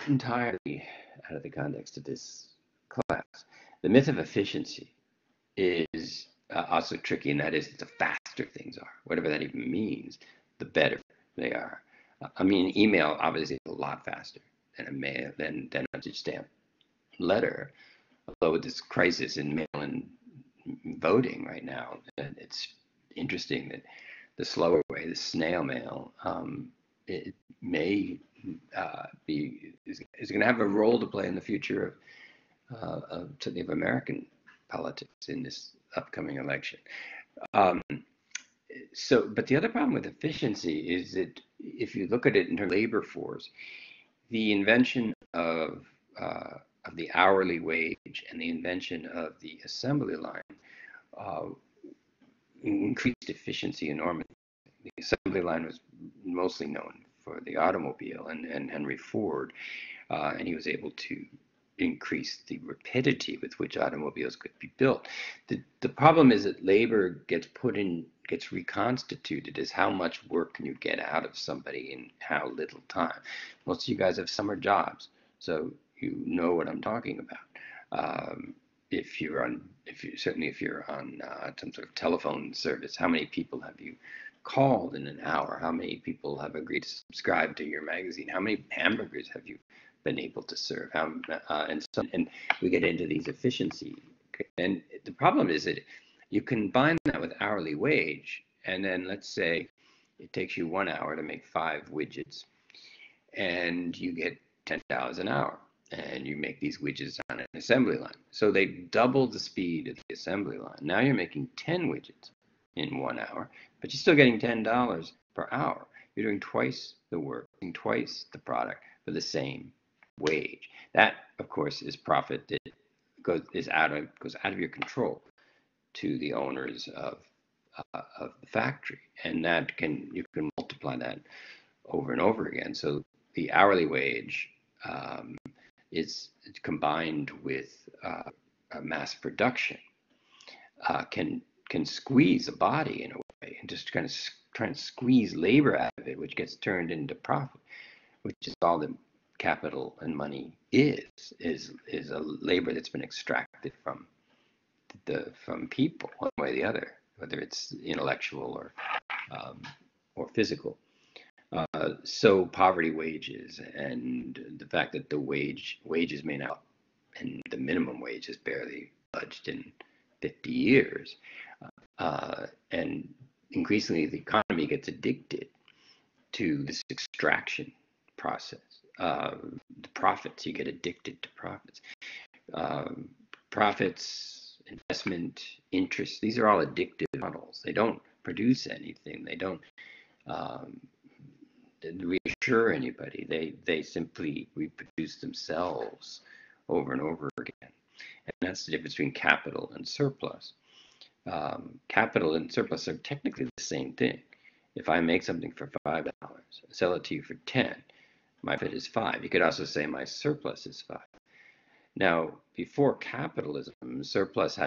entirely out of the context of this class. The myth of efficiency is also tricky, and that is the faster things are, whatever that even means, the better they are. I mean, email obviously is a lot faster than a mail than a postage stamp letter. Although with this crisis in mail-in voting right now, it's interesting that the slower way, the snail mail, it may is going to have a role to play in the future of certainly of American politics in this upcoming election. But the other problem with efficiency is that if you look at it in terms of labor force, the invention of the hourly wage and the invention of the assembly line increased efficiency enormously. The assembly line was mostly known for the automobile and Henry Ford, and he was able to increase the rapidity with which automobiles could be built. The problem is that labor gets reconstituted as how much work can you get out of somebody in how little time. Most of you guys have summer jobs, so you know what I'm talking about. certainly if you're on some sort of telephone service, how many people have you called in an hour? How many people have agreed to subscribe to your magazine? How many hamburgers have you been able to serve? And we get into these efficiency. And the problem is that you combine that with hourly wage, and then let's say it takes you 1 hour to make 5 widgets, and you get $10 an hour, and you make these widgets on an assembly line. So they double the speed of the assembly line. Now you're making 10 widgets in 1 hour, but you're still getting $10 per hour. You're doing twice the work, doing twice the product for the same wage. That, of course, is profit that goes out of your control to the owners of the factory, and you can multiply that over and over again. So the hourly wage is combined with mass production can squeeze a body in a way, and just kind of try and squeeze labor out of it, which gets turned into profit, which is all that capital and money is a labor that's been extracted from people one way or the other, whether it's intellectual or physical. So poverty wages and the fact that the wages may not, and the minimum wage is barely budged in 50 years. And increasingly the economy gets addicted to this extraction process. The profits, you get addicted to profits. Profits, investment, interest, these are all addictive models. They don't produce anything. They don't reassure anybody. They simply reproduce themselves over and over again. And that's the difference between capital and surplus. Capital and surplus are technically the same thing. If I make something for $5, sell it to you for 10, my profit is 5. You could also say my surplus is 5. Now, before capitalism, surplus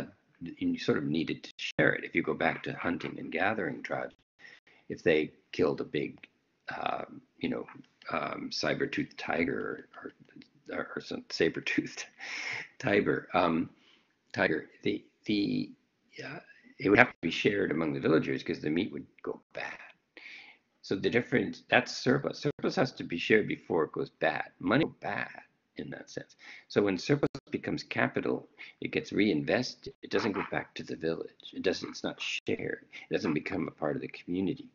you sort of needed to share it. If you go back to hunting and gathering tribes, if they killed a big, saber-toothed tiger or some saber-toothed tiger, it would have to be shared among the villagers because the meat would go bad. So the difference, that's surplus. Surplus has to be shared before it goes bad. Money goes bad in that sense. So when surplus becomes capital, it gets reinvested. It doesn't go back to the village. It's not shared. It doesn't become a part of the community.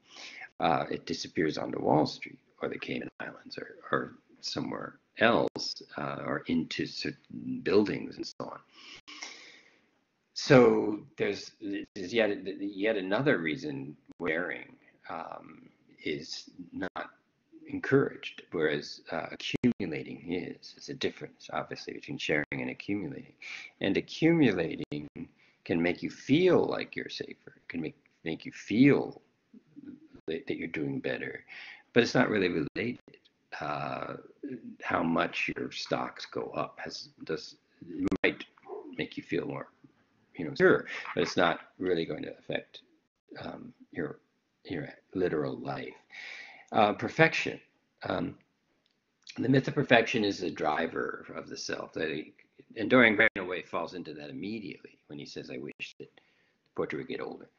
It disappears onto Wall Street or the Cayman Islands or somewhere else, or into certain buildings and so on. So there's yet another reason wearing is not encouraged, whereas accumulating is. It's a difference, obviously, between sharing and accumulating. And accumulating can make you feel like you're safer. It can make you feel that you're doing better, but it's not really related. How much your stocks go up it might make you feel more, sure, but it's not really going to affect your literal life. Perfection. The myth of perfection is the driver of the self. And Dorian Gray, in a way, falls into that immediately when he says, I wish that the portrait would get older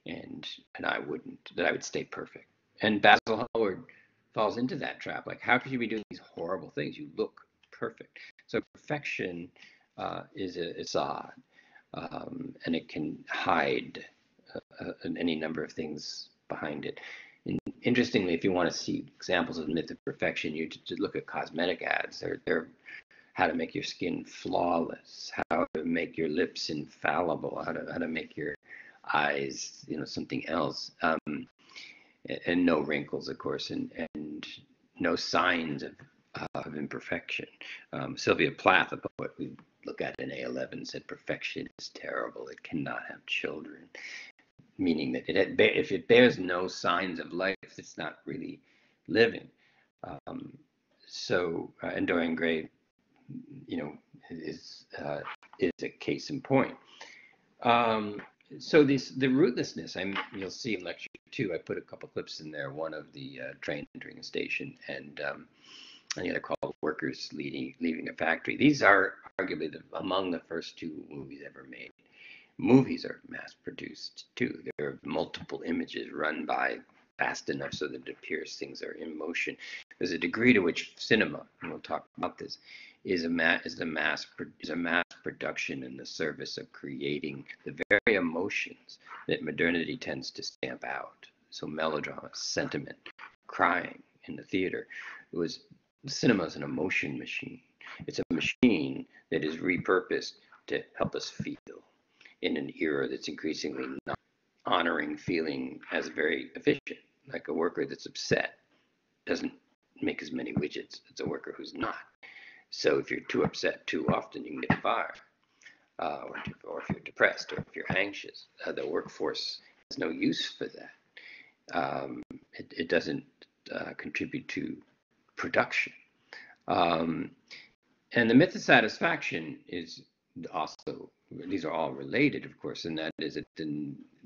and I would stay perfect. And Basil Hallward falls into that trap. Like, how could you be doing these horrible things? You look perfect. So perfection is a facade, and it can hide any number of things behind it. And interestingly, if you want to see examples of the myth of perfection, you just look at cosmetic ads. They're how to make your skin flawless, how to make your lips infallible, how to make your eyes, something else, and no wrinkles, of course, and no signs of imperfection. Sylvia Plath, a poet we look at in A11, said perfection is terrible. It cannot have children. Meaning that if it bears no signs of life, it's not really living. And Dorian Gray, is a case in point. So the rootlessness, you'll see in lecture 2, I put a couple clips in there. One of the train entering a station, and the other called workers leaving a factory. These are arguably among the first two movies ever made. Movies are mass-produced too. There are multiple images run by fast enough so that it appears things are in motion. There's a degree to which cinema, and we'll talk about this, is a mass production in the service of creating the very emotions that modernity tends to stamp out. So melodrama, sentiment, crying in the theater. Cinema is an emotion machine. It's a machine that is repurposed to help us feel in an era that's increasingly not honoring feeling as very efficient. Like a worker that's upset doesn't make as many widgets as a worker who's not. So if you're too upset too often, you can get fired. Or if you're depressed or if you're anxious, the workforce has no use for that. It doesn't contribute to production. And the myth of satisfaction is also, these are all related, of course, and that is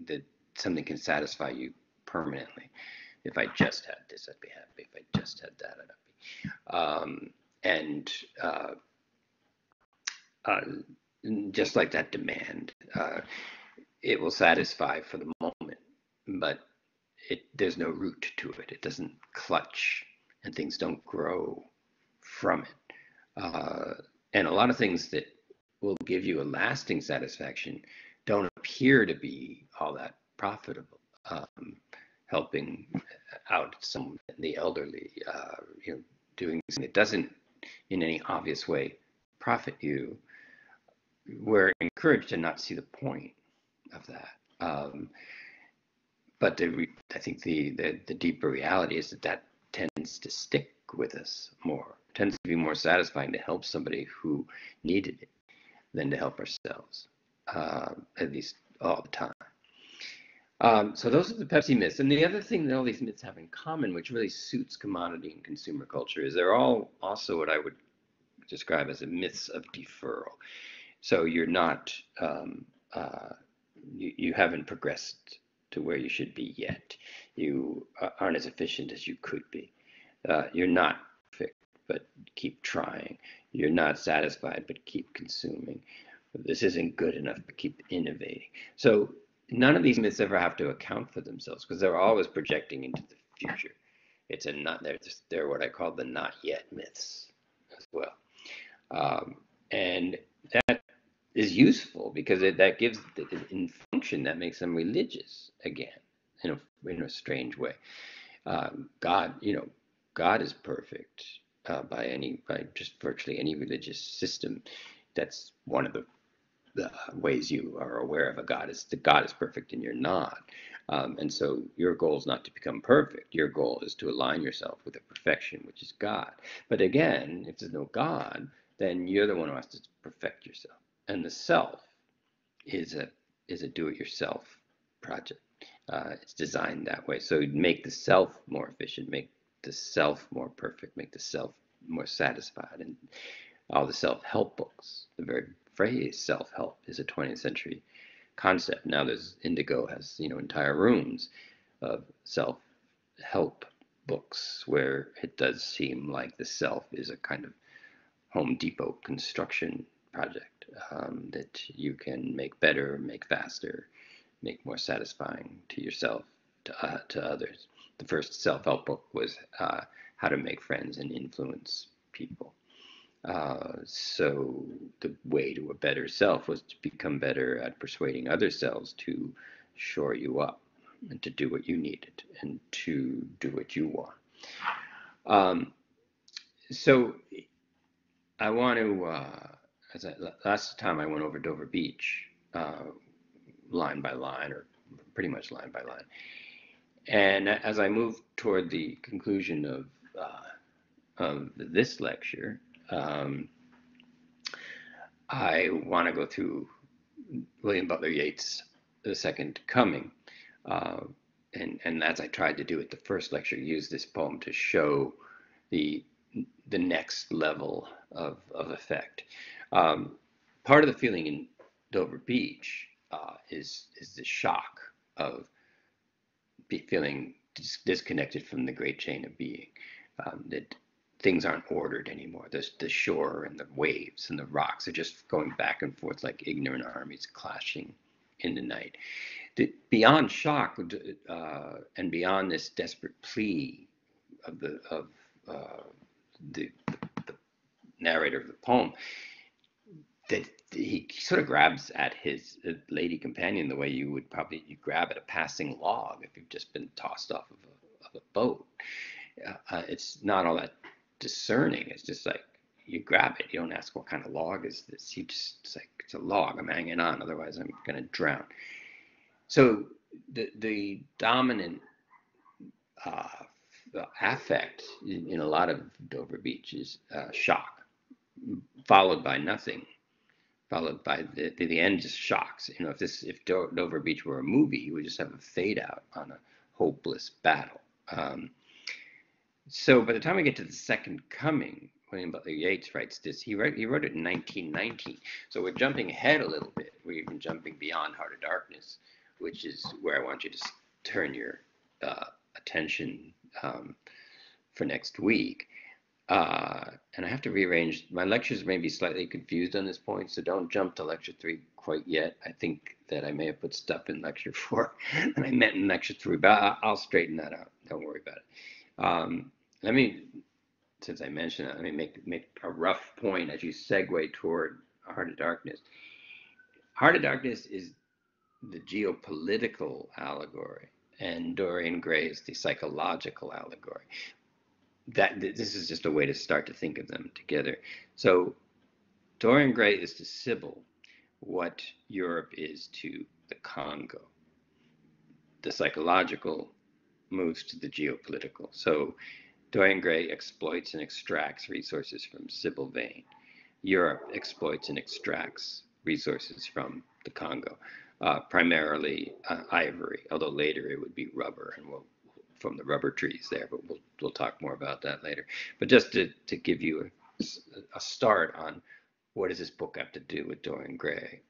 that something can satisfy you permanently. If I just had this, I'd be happy. If I just had that, I'd be. Just like that demand, it will satisfy for the moment, but there's no root to it. It doesn't clutch, and things don't grow from it. And a lot of things that will give you a lasting satisfaction don't appear to be all that profitable. Helping out the elderly, doing something that doesn't in any obvious way profit you. We're encouraged to not see the point of that. But I think the deeper reality is that tends to stick with us more. It tends to be more satisfying to help somebody who needed it than to help ourselves, at least all the time. So those are the PEPSI myths. And the other thing that all these myths have in common, which really suits commodity and consumer culture, is they're all also what I would describe as a myths of deferral. So you're not, you haven't progressed to where you should be yet. You aren't as efficient as you could be. You're not perfect, but keep trying. You're not satisfied, but keep consuming. This isn't good enough, but keep innovating. So none of these myths ever have to account for themselves because they're always projecting into the future. It's they're what I call the not yet myths as well. And that is useful because that gives in function that makes them religious again in a strange way. God is perfect by just virtually any religious system. That's one of the ways you are aware of a God is that God is perfect and you're not. And so your goal is not to become perfect. Your goal is to align yourself with a perfection, which is God. But again, if there's no God, then you're the one who has to perfect yourself. And the self is a do-it-yourself project. It's designed that way. So make the self more efficient, make the self more perfect, make the self more satisfied. And all the self-help books, the very phrase self-help is a 20th century concept. Now Indigo has entire rooms of self-help books where it does seem like the self is a kind of Home Depot construction project that you can make better, make faster, make more satisfying to yourself, to others. The first self-help book was How to Make Friends and Influence People. So the way to a better self was to become better at persuading other selves to shore you up and to do what you needed and to do what you want. So I want to, last time I went over Dover Beach, line by line, or pretty much line by line. And as I move toward the conclusion of this lecture, I want to go through William Butler Yeats' The Second Coming. And as I tried to do at the first lecture, use this poem to show the next level of effect. Part of the feeling in Dover Beach is the shock of feeling disconnected from the great chain of being. That things aren't ordered anymore. There's the shore and the waves and the rocks are just going back and forth like ignorant armies clashing in the night. Beyond shock and beyond this desperate plea of the narrator of the poem, that he sort of grabs at his lady companion the way you grab at a passing log if you've just been tossed off of a boat. It's not all that discerning. It's just like you grab it. You don't ask what kind of log is this. It's like, it's a log. I'm hanging on. Otherwise, I'm going to drown. So the dominant affect in a lot of Dover Beach is shock, followed by nothing, followed by the end just shocks. If Dover Beach were a movie, you would just have a fade out on a hopeless battle. So by the time we get to the Second Coming, William Butler Yeats writes this. He wrote it in 1919. So we're jumping ahead a little bit. We're even jumping beyond Heart of Darkness, which is where I want you to turn your attention for next week. And I have to rearrange. My lectures may be slightly confused on this point, so don't jump to lecture 3 quite yet. I think that I may have put stuff in lecture 4 that I meant in lecture 3, but I'll straighten that out. Don't worry about it. Let me, since I mentioned that, let me make a rough point as you segue toward Heart of Darkness. Heart of Darkness is the geopolitical allegory, and Dorian Gray is the psychological allegory. This is just a way to start to think of them together. So Dorian Gray is to Sybil what Europe is to the Congo. The psychological moves to the geopolitical. So Dorian Gray exploits and extracts resources from Sybil Vane. Europe exploits and extracts resources from the Congo, primarily ivory, although later it would be rubber, and from the rubber trees there, but we'll talk more about that later. But just to give you a start on what does this book have to do with Dorian Gray,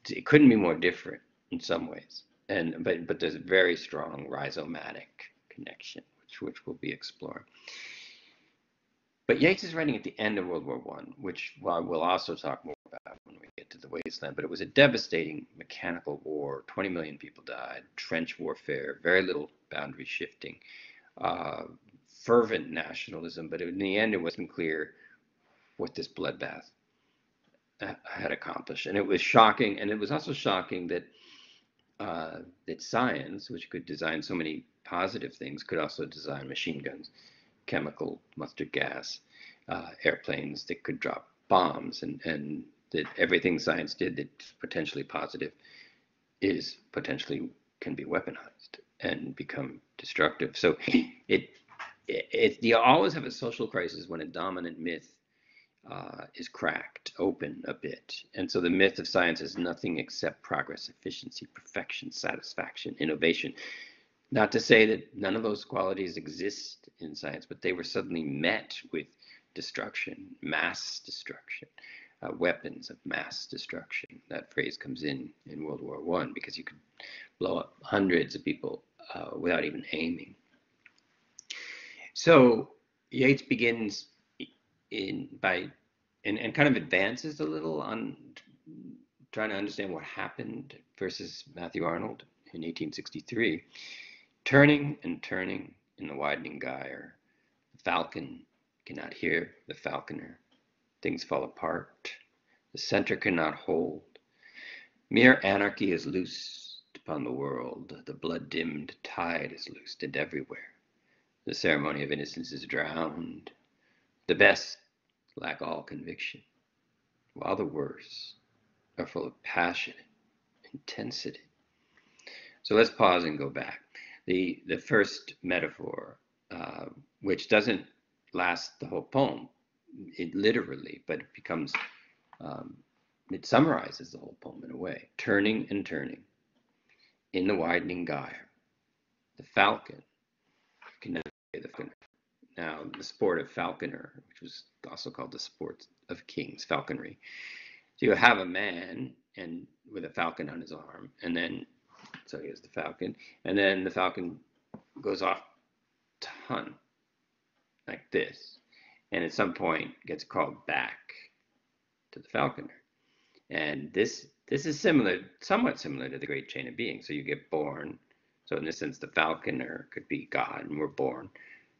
it couldn't be more different in some ways, but there's a very strong rhizomatic connection, which we'll be exploring. But Yeats is writing at the end of World War I, which we'll also talk more about when we get to the wasteland. But it was a devastating mechanical war. 20 million people died, trench warfare, very little boundary shifting, fervent nationalism. But in the end, it wasn't clear what this bloodbath had accomplished. And it was shocking. And it was also shocking that that science, which could design so many positive things, could also design machine guns, chemical mustard gas, airplanes that could drop bombs, and that everything science did that's potentially positive is potentially can be weaponized and become destructive. So you always have a social crisis when a dominant myth is cracked open a bit. And so the myth of science is nothing except progress, efficiency, perfection, satisfaction, innovation. Not to say that none of those qualities exist in science, but they were suddenly met with destruction, mass destruction, weapons of mass destruction. That phrase comes in World War I because you could blow up hundreds of people without even aiming. So Yeats begins and kind of advances a little on trying to understand what happened versus Matthew Arnold in 1863. Turning and turning in the widening gyre, the falcon cannot hear the falconer. Things fall apart. The center cannot hold. Mere anarchy is loosed upon the world. The blood-dimmed tide is loosed, and everywhere the ceremony of innocence is drowned. The best lack all conviction, while the worst are full of passionate intensity. So let's pause and go back. The first metaphor, which doesn't last the whole poem, it literally, but it becomes, it summarizes the whole poem in a way. Turning and turning in the widening gyre, the falcon can never be the falconer. Now, the sport of falconer, which was also called the sport of kings, falconry. So you have a man and with a falcon on his arm, and then, so here's the falcon, and then the falcon goes off to hunt like this. and at some point gets called back to the falconer. And this is similar, somewhat similar to the great chain of being. So you get born. So in a sense, the falconer could be God, and we're born,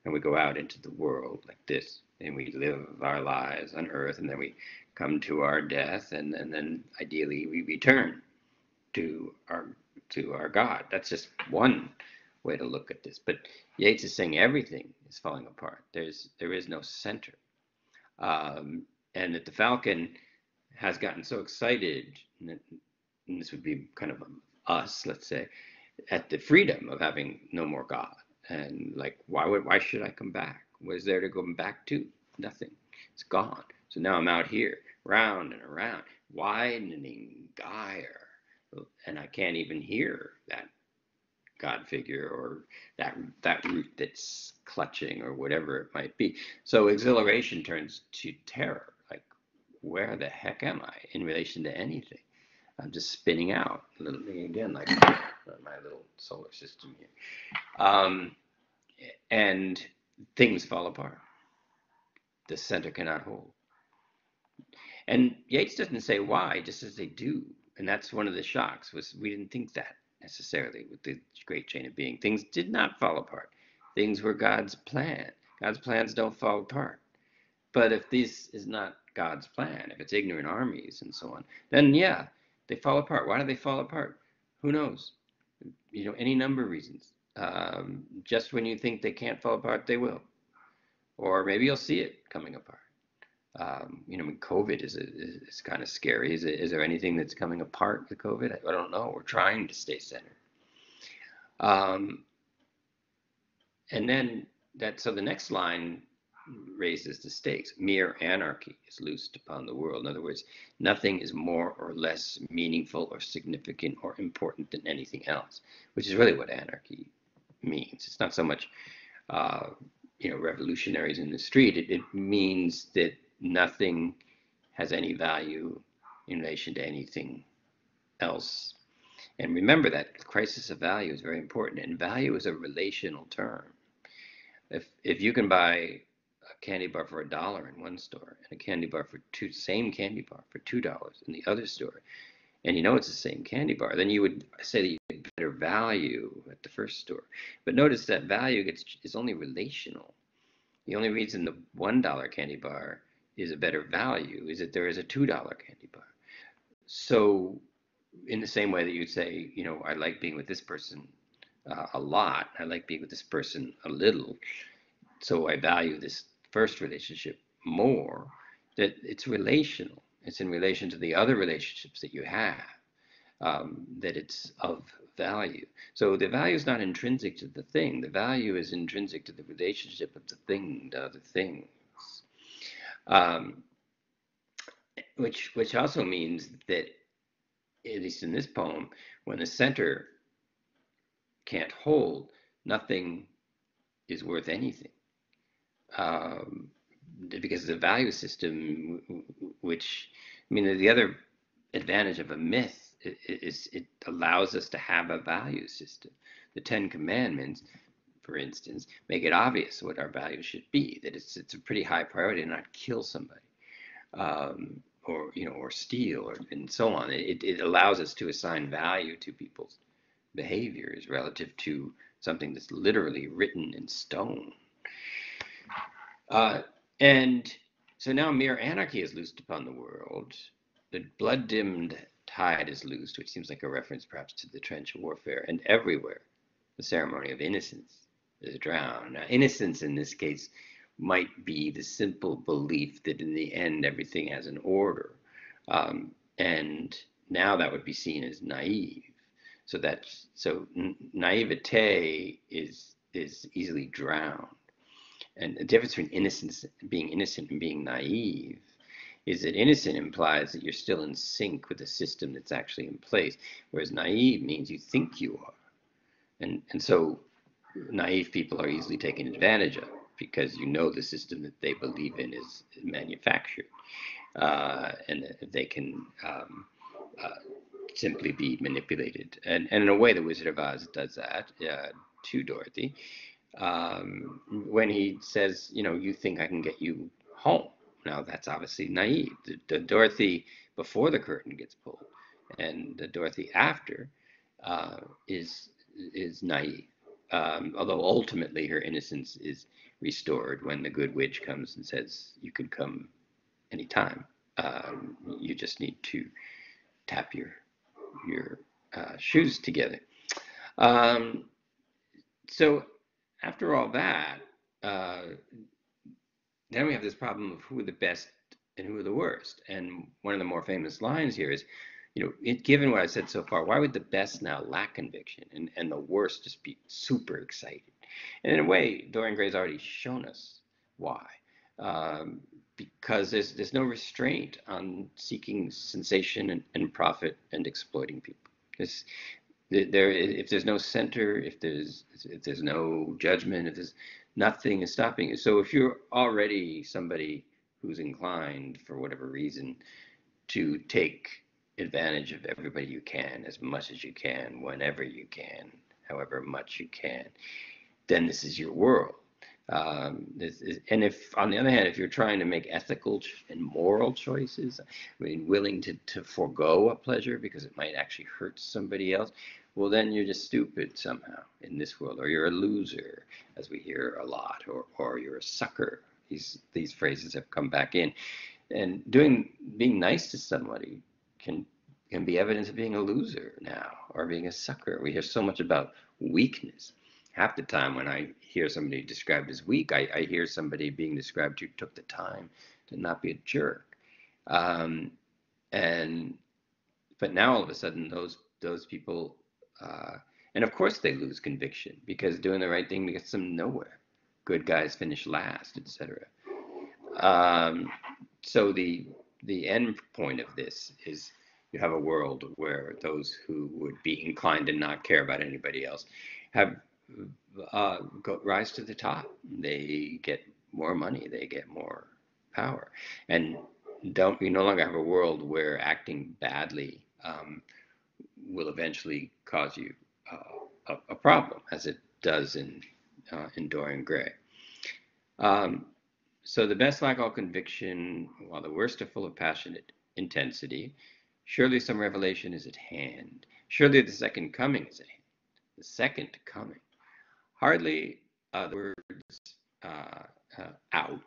and we go out into the world like this, and we live our lives on Earth, and then we come to our death, and then ideally we return to our God. That's just one way to look at this. But Yeats is saying everything is falling apart. There is no center, and that the falcon has gotten so excited, and this would be kind of us, let's say, at the freedom of having no more God. And like, why should I come back? What is there to go back to? Nothing. It's gone. So now I'm out here, round and around, widening gyre, and I can't even hear that God figure or that root that's clutching or whatever it might be. So exhilaration turns to terror. Like, where the heck am I in relation to anything? I'm just spinning out a little again, like my little solar system here. And things fall apart. The center cannot hold. And Yeats doesn't say why, just as they do. And that's one of the shocks, was we didn't think that necessarily with the great chain of being. Things did not fall apart. Things were God's plan. God's plans don't fall apart. But if this is not God's plan, if it's ignorant armies and so on, then yeah, they fall apart. Why do they fall apart? Who knows? Any number of reasons. Just when you think they can't fall apart, they will. Or maybe you'll see it coming apart. COVID is kind of scary. Is there anything that's coming apart with COVID? I don't know. We're trying to stay centered. And then so the next line raises the stakes. Mere anarchy is loosed upon the world. In other words, nothing is more or less meaningful or significant or important than anything else, which is really what anarchy means. It's not so much, revolutionaries in the street. It means that nothing has any value in relation to anything else. And remember that crisis of value is very important. And value is a relational term. If you can buy a candy bar for $1 in one store and a candy bar for same candy bar for $2 in the other store, and it's the same candy bar, then you would say that you get better value at the first store. But notice that value is only relational. The only reason the $1 candy bar is a better value is that there is a $2 candy bar. So in the same way that you'd say, I like being with this person a lot, I like being with this person a little, so I value this first relationship more, that it's relational. It's in relation to the other relationships that you have, that it's of value. So the value is not intrinsic to the thing. The value is intrinsic to the relationship of the thing to other things. Which also means that, at least in this poem, when the center can't hold, nothing is worth anything. Because the value system, the other advantage of a myth is it allows us to have a value system. The 10 Commandments, for instance, make it obvious what our values should be, that it's a pretty high priority to not kill somebody, or steal, and so on. It allows us to assign value to people's behaviors relative to something that's literally written in stone. And so now mere anarchy is loosed upon the world. The blood-dimmed tide is loosed, which seems like a reference perhaps to the trench warfare, and everywhere the ceremony of innocence is drowned. Now, innocence in this case might be the simple belief that in the end everything has an order. And now that would be seen as naive. So naivete is easily drowned. And the difference between innocence, being innocent, and being naive is that innocent implies that you're still in sync with the system that's actually in place, whereas naive means you think you are. And so naive people are easily taken advantage of because the system that they believe in is manufactured, and they can simply be manipulated. And in a way, the Wizard of Oz does that to Dorothy. when he says, you know, you think I can get you home. Now that's obviously naive. The Dorothy before the curtain gets pulled, and the Dorothy after uh, is is naive. Although ultimately her innocence is restored when the good witch comes and says, "You can come anytime. You just need to tap your shoes together." Um, so after all that, uh, then we have this problem of who are the best and who are the worst. And one of the more famous lines here is, you know, given what I said so far, why would the best now lack conviction and the worst just be super excited? And in a way, Dorian Gray's already shown us why. Um, because there's no restraint on seeking sensation and profit and exploiting people. There's, if there's no center, if there's no judgment, if there's nothing is stopping you. So if you're already somebody who's inclined for whatever reason to take advantage of everybody you can, as much as you can, whenever you can, however much you can, then this is your world. And if, on the other hand, if you're trying to make ethical and moral choices, I mean, willing to forego a pleasure because it might actually hurt somebody else, well, then you're just stupid somehow in this world, or you're a loser, as we hear a lot, or you're a sucker. These phrases have come back in, and being nice to somebody can can be evidence of being a loser now, or being a sucker. We hear so much about weakness. Half the time when I hear somebody described as weak, I hear somebody being described who took the time to not be a jerk. Um, and but now all of a sudden those people, uh, and of course they lose conviction because doing the right thing gets them nowhere. Good guys finish last, etc. Um, so the end point of this is you have a world where those who would be inclined to not care about anybody else have rise to the top. They get more money, they get more power, and don't we no longer have a world where acting badly will eventually cause you a problem, as it does in Dorian Gray. Um, so the best lack all conviction, while the worst are full of passionate intensity. Surely some revelation is at hand. Surely the second coming is at hand. The second coming. Hardly the words uh, out.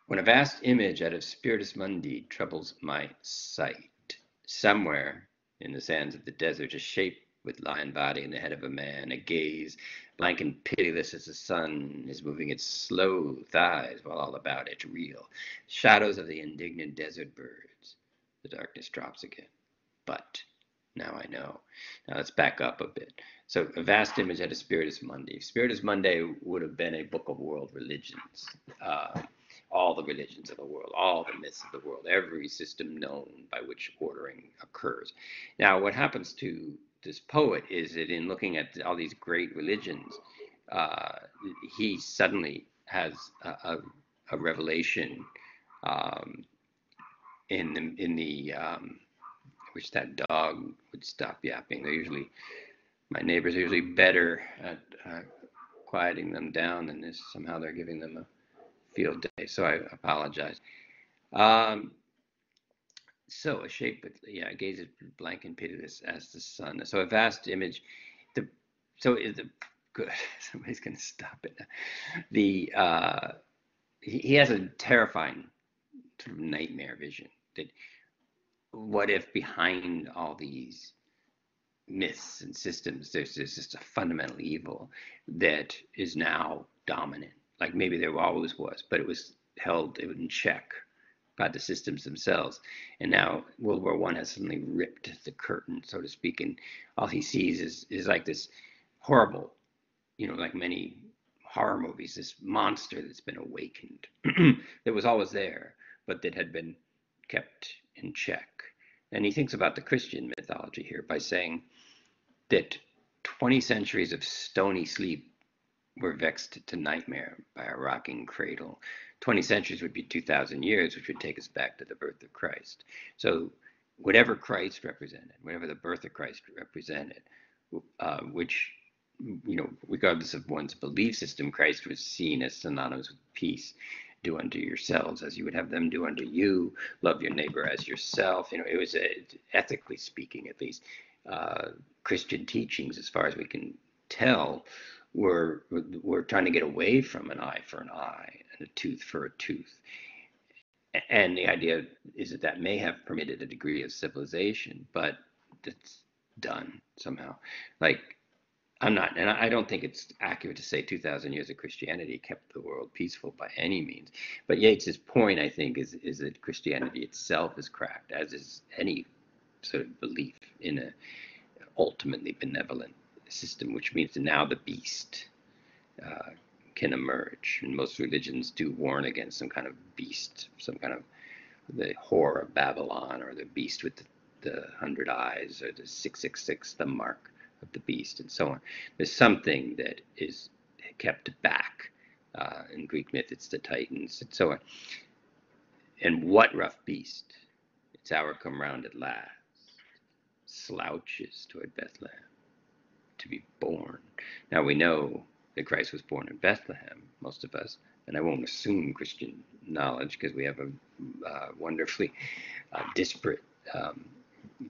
When a vast image out of Spiritus Mundi troubles my sight, somewhere in the sands of the desert, a shape with lion body and the head of a man, a gaze blank and pitiless as the sun is moving its slow thighs while all about it reel. Shadows of the indignant desert birds. The darkness drops again. But now I know. Now let's back up a bit. So a vast image out of Spiritus Mundi. Spiritus Mundi would have been a book of world religions. All the religions of the world, all the myths of the world, every system known by which ordering occurs. Now, what happens to this poet is that in looking at all these great religions, uh, he suddenly has a revelation um, in the wish that dog would stop yapping. My neighbors are usually better at quieting them down than this. Somehow they're giving them a field day, so I apologize. Um, so a shape, gazes blank and pitiless as the sun. So a vast image. The so is the good. Somebody's going to stop it. The he has a terrifying sort of nightmare vision that what if behind all these myths and systems there's just a fundamental evil that is now dominant. Like maybe there always was, but it was held in check by the systems themselves. And now World War I has suddenly ripped the curtain, so to speak, and all he sees is like this horrible, like many horror movies, this monster that's been awakened, that was always there, but that had been kept in check. And he thinks about the Christian mythology here by saying that 20 centuries of stony sleep were vexed to nightmare by a rocking cradle. 20 centuries would be 2,000 years, which would take us back to the birth of Christ. So whatever Christ represented, whatever the birth of Christ represented, which regardless of one's belief system, Christ was seen as synonymous with peace. Do unto yourselves as you would have them do unto you. Love your neighbor as yourself. It was, ethically speaking, at least, Christian teachings, as far as we can tell, were trying to get away from an eye for an eye and a tooth for a tooth. And the idea is that may have permitted a degree of civilization, but it's done somehow. Like, I don't think it's accurate to say 2,000 years of Christianity kept the world peaceful by any means. But Yeats's point, I think, is that Christianity itself is cracked, as is any sort of belief in a ultimately benevolent system, which means that now the beast can emerge. And most religions do warn against some kind of beast, some kind of the whore of Babylon, or the beast with the 100 eyes, or the 666, the mark of the beast, and so on. There's something that is kept back. In Greek myth, it's the Titans, and so on. And what rough beast? Its hour come round at last, slouches toward Bethlehem to be born. Now we know that Christ was born in Bethlehem, most of us, and I won't assume Christian knowledge because we have a wonderfully disparate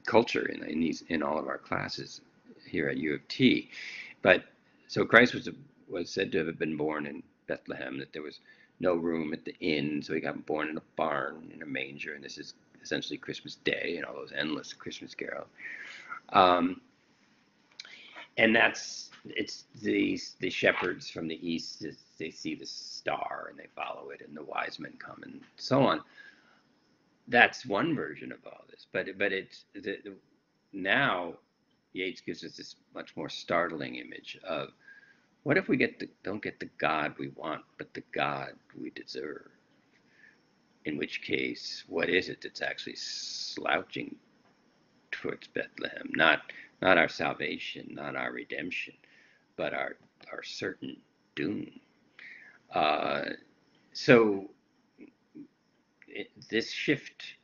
culture in all of our classes here at U of T. But so Christ was said to have been born in Bethlehem, that there was no room at the inn, so he got born in a barn in a manger, and this is essentially Christmas Day and all those endless Christmas carols. And it's the shepherds from the east, they see the star and they follow it, and the wise men come and so on. That's one version of all this, but it's now Yeats gives us this much more startling image of, what if we don't get the God we want, but the God we deserve? In which case, what is it that's actually slouching towards Bethlehem? Not our salvation, not our redemption, but our certain doom. So this shift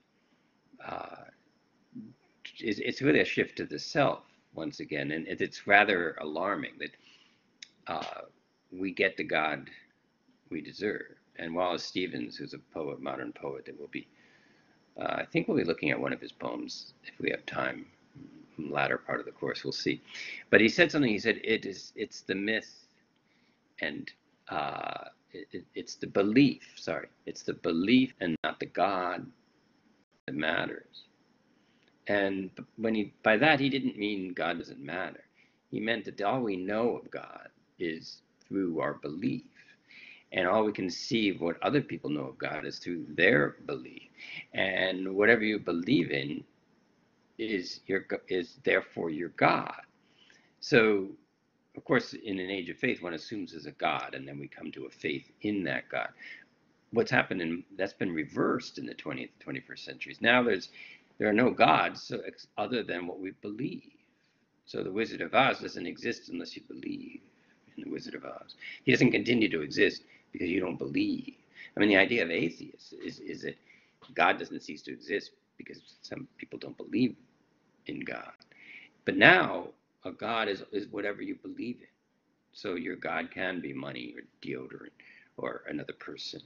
it's really a shift to the self once again, and it's rather alarming that we get the God we deserve. And Wallace Stevens, who's a poet, modern poet, that will be, I think we'll be looking at one of his poems if we have time. Latter part of the course, we'll see. But he said something. He said it's the myth, and it's the belief. Sorry, it's the belief and not the God that matters. And by that he didn't mean God doesn't matter. He meant that all we know of God is through our belief. And all we can see of what other people know of God is through their belief. And whatever you believe in is therefore your God. So, of course, in an age of faith, one assumes there's a God, and then we come to a faith in that God. What's happened, that's been reversed in the 20th, 21st centuries. Now there are no gods other than what we believe. So the Wizard of Oz doesn't exist unless you believe in the Wizard of Oz. He doesn't continue to exist because you don't believe. I mean, the idea of atheists is that God doesn't cease to exist because some people don't believe in God. But now a God is whatever you believe in. So your God can be money or deodorant or another person.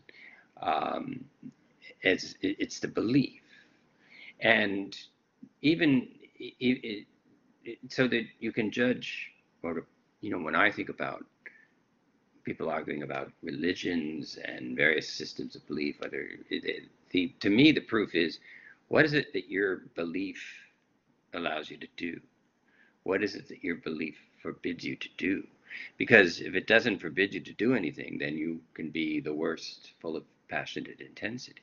It's the belief. And even so that you can judge, or when I think about people arguing about religions and various systems of belief, to me the proof is, what is it that your belief allows you to do? What is it that your belief forbids you to do? Because if it doesn't forbid you to do anything, then you can be the worst, full of passionate intensity.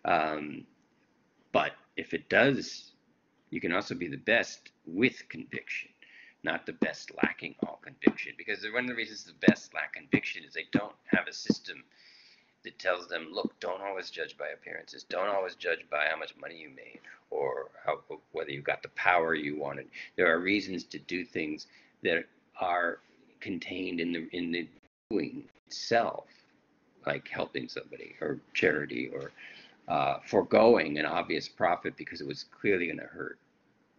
But if it does, you can also be the best with conviction, not the best lacking all conviction. Because one of the reasons the best lack conviction is they don't have a system that tells them, look, don't always judge by appearances. Don't always judge by how much money you made or whether you got the power you wanted. There are reasons to do things that are contained in the doing itself, like helping somebody or charity or foregoing an obvious profit because it was clearly going to hurt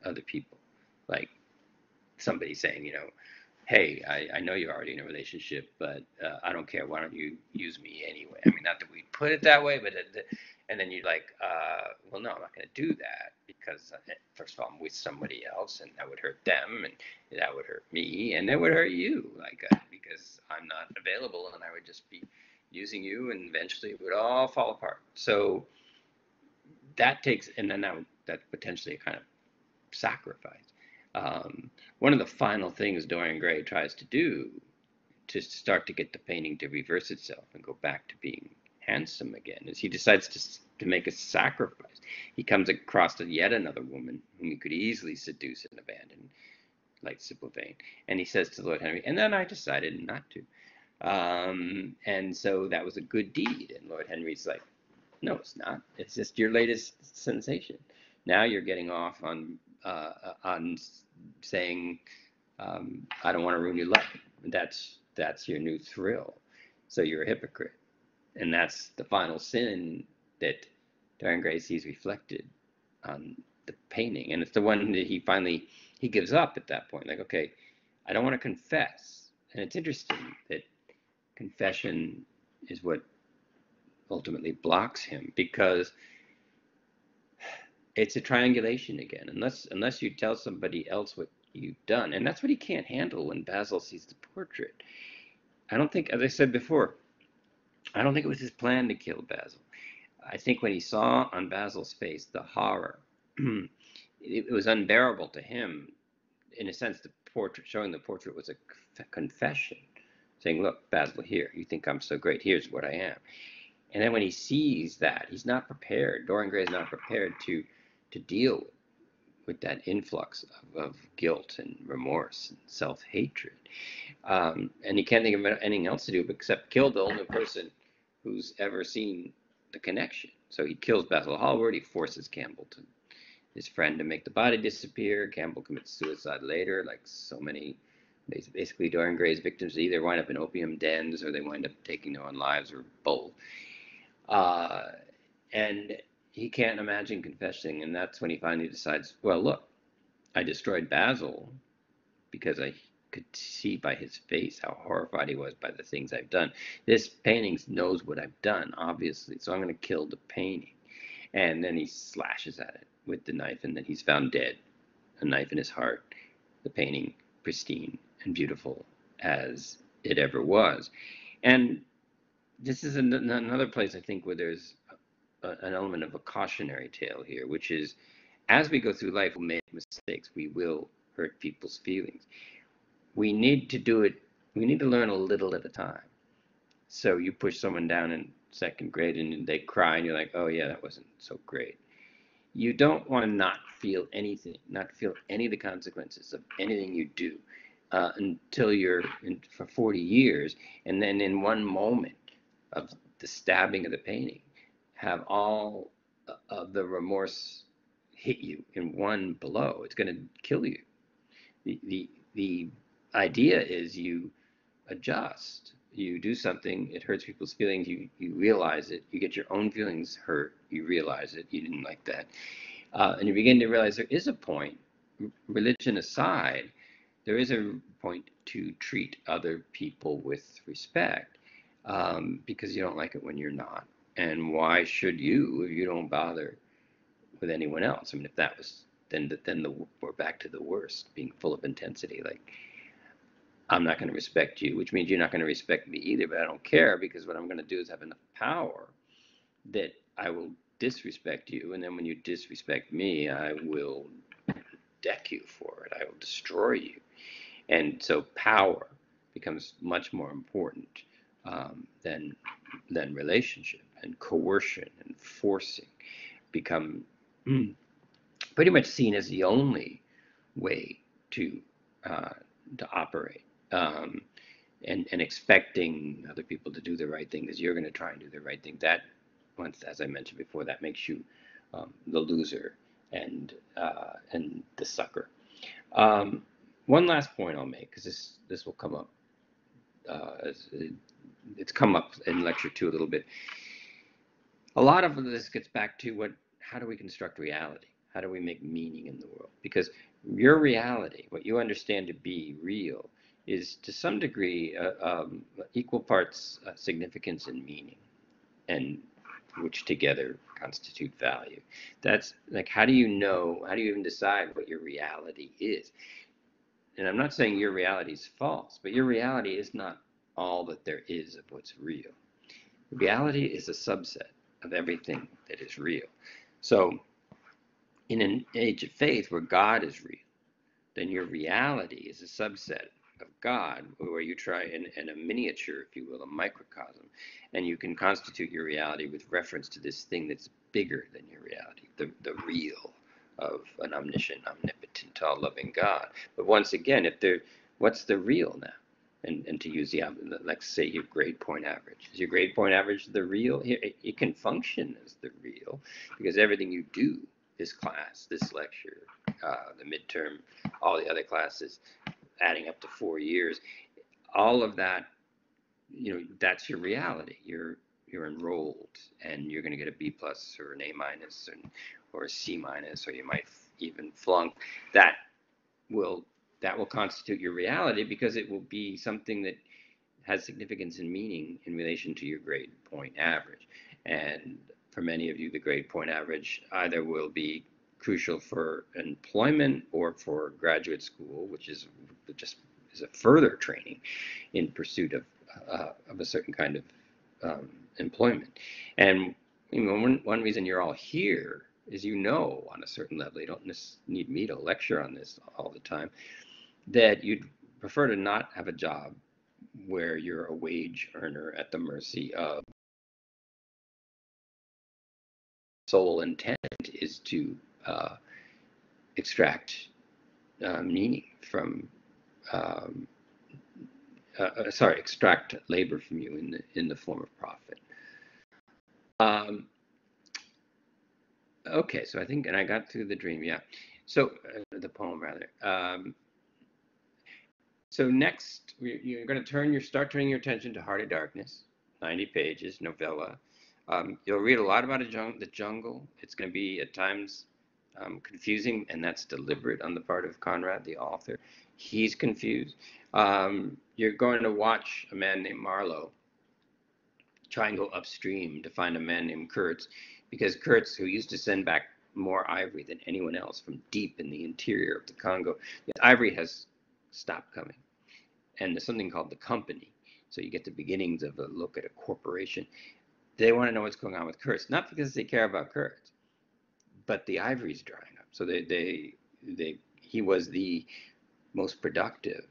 other people. Like somebody saying, hey, I know you're already in a relationship, but I don't care. Why don't you use me anyway? I mean, not that we put it that way, but and then you're like, well, no, I'm not going to do that because first of all, I'm with somebody else, and that would hurt them, and that would hurt me, and that would hurt you, like because I'm not available, and I would just be using you, and eventually it would all fall apart. So that takes, and then that's potentially a kind of sacrifice. One of the final things Dorian Gray tries to do to start to get the painting to reverse itself and go back to being handsome again is he decides to make a sacrifice. He comes across yet another woman whom he could easily seduce and abandon, like Sybil Vane, and he says to Lord Henry, and then I decided not to. And so that was a good deed. And Lord Henry's like, no, it's not. It's just your latest sensation. Now you're getting off on saying, I don't want to ruin your life. That's your new thrill. So you're a hypocrite, and that's the final sin that Dorian Gray sees reflected on the painting, and it's the one that he gives up at that point. Like, okay, I don't want to confess, and it's interesting that confession is what ultimately blocks him because it's a triangulation again. Unless you tell somebody else what you've done, and that's what he can't handle when Basil sees the portrait. I don't think, as I said before, I don't think it was his plan to kill Basil. I think when he saw on Basil's face the horror, it was unbearable to him. In a sense, the portrait, showing the portrait, was a confession, saying, "Look, Basil, here, you think I'm so great. Here's what I am." And then when he sees that, he's not prepared. Dorian Gray is not prepared to deal with that influx of guilt and remorse and self-hatred. And he can't think of anything else to do except kill the only person who's ever seen the connection. So he kills Basil Hallward. He forces Campbell, his friend, to make the body disappear. Campbell commits suicide later, like so many. Basically, Dorian Gray's victims either wind up in opium dens or they wind up taking their own lives, or both. Uh, and he can't imagine confessing, and that's when he finally decides, well, look, I destroyed Basil because I could see by his face how horrified he was by the things I've done. This painting knows what I've done, obviously, so I'm going to kill the painting. And then he slashes at it with the knife, and then he's found dead, a knife in his heart, the painting pristine and beautiful as it ever was. And this is another place, I think, where there's an element of a cautionary tale here, which is as we go through life, we'll make mistakes. We will hurt people's feelings. We need to do it, we need to learn a little at a time. So you push someone down in second grade and they cry, and you're like, oh, yeah, that wasn't so great. You don't want to not feel anything, not feel any of the consequences of anything you do until you're in, for 40 years, and then in one moment of the stabbing of the painting, have all of the remorse hit you in one blow. It's going to kill you. The idea is you adjust. You do something, it hurts people's feelings, you realize it, you get your own feelings hurt, you realize it, you didn't like that. And you begin to realize there is a point, religion aside, there is a point to treat other people with respect, because you don't like it when you're not. And why should you if you don't bother with anyone else? I mean, if that was, we're back to the worst, being full of intensity. Like, I'm not going to respect you, which means you're not going to respect me either, but I don't care, because what I'm going to do is have enough power that I will disrespect you, and then when you disrespect me, I will deck you for it. I will destroy you. And so power becomes much more important than relationship, and coercion and forcing become pretty much seen as the only way to operate, and expecting other people to do the right thing because you're going to try and do the right thing. That, once, as I mentioned before, that makes you the loser and the sucker. One last point I'll make, because this will come up. It's come up in lecture 2 a little bit. A lot of this gets back to how do we construct reality? How do we make meaning in the world? Because your reality, what you understand to be real, is to some degree equal parts significance and meaning, and which together constitute value. That's like, how do you know, how do you even decide what your reality is? And I'm not saying your reality is false, but your reality is not all that there is of what's real. Reality is a subset of everything that is real. So, in an age of faith where God is real, then your reality is a subset of God, where you try in a miniature, if you will, a microcosm, and you can constitute your reality with reference to this thing that's bigger than your reality, the real of an omniscient, omnipotent, all-loving God. But once again, what's the real now? And to use the, let's say, your grade point average. Is your grade point average the real? It can function as the real, because everything you do, this class, this lecture, the midterm, all the other classes, adding up to 4 years, all of that, that's your reality. You're enrolled, and you're going to get a B plus or an A minus, or a C minus, or you might even flunk. That will constitute your reality, because it will be something that has significance and meaning in relation to your grade point average. And for many of you, the grade point average either will be crucial for employment or for graduate school, which is just a further training in pursuit of a certain kind of employment. And one reason you're all here is, on a certain level, you don't need me to lecture on this all the time, that you'd prefer to not have a job where you're a wage earner at the mercy of. Sole intent is to extract meaning from, extract labor from you in the form of profit. Okay, so I think, and I got through the dream, yeah. So the poem, rather. So next, you're going to start turning your attention to Heart of Darkness, 90 pages, novella. You'll read a lot about the jungle. It's going to be at times confusing, and that's deliberate on the part of Conrad, the author. He's confused. You're going to watch a man named Marlowe try and go upstream to find a man named Kurtz, because Kurtz, who used to send back more ivory than anyone else from deep in the interior of the Congo, the ivory has stopped coming. And there's something called the company. So you get the beginnings of a look at a corporation. They want to know what's going on with Kurtz, not because they care about Kurtz, but the ivory's drying up. So he was the most productive.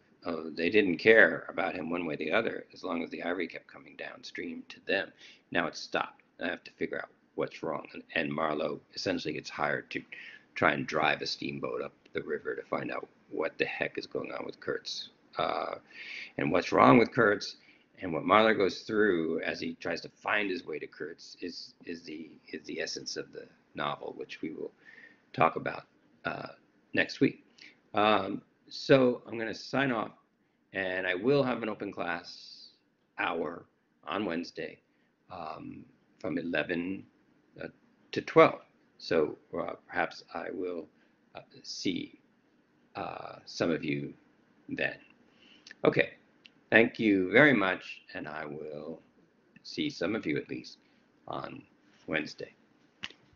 They didn't care about him one way or the other, as long as the ivory kept coming downstream to them. Now it's stopped. I have to figure out what's wrong. And Marlowe essentially gets hired to try and drive a steamboat up the river to find out what the heck is going on with Kurtz. And what's wrong with Kurtz, and what Marlowe goes through as he tries to find his way to Kurtz is the essence of the novel, which we will talk about next week. So I'm going to sign off, and I will have an open class hour on Wednesday from 11 to 12. So perhaps I will see some of you then. Okay, thank you very much, and I will see some of you at least on Wednesday.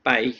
Bye.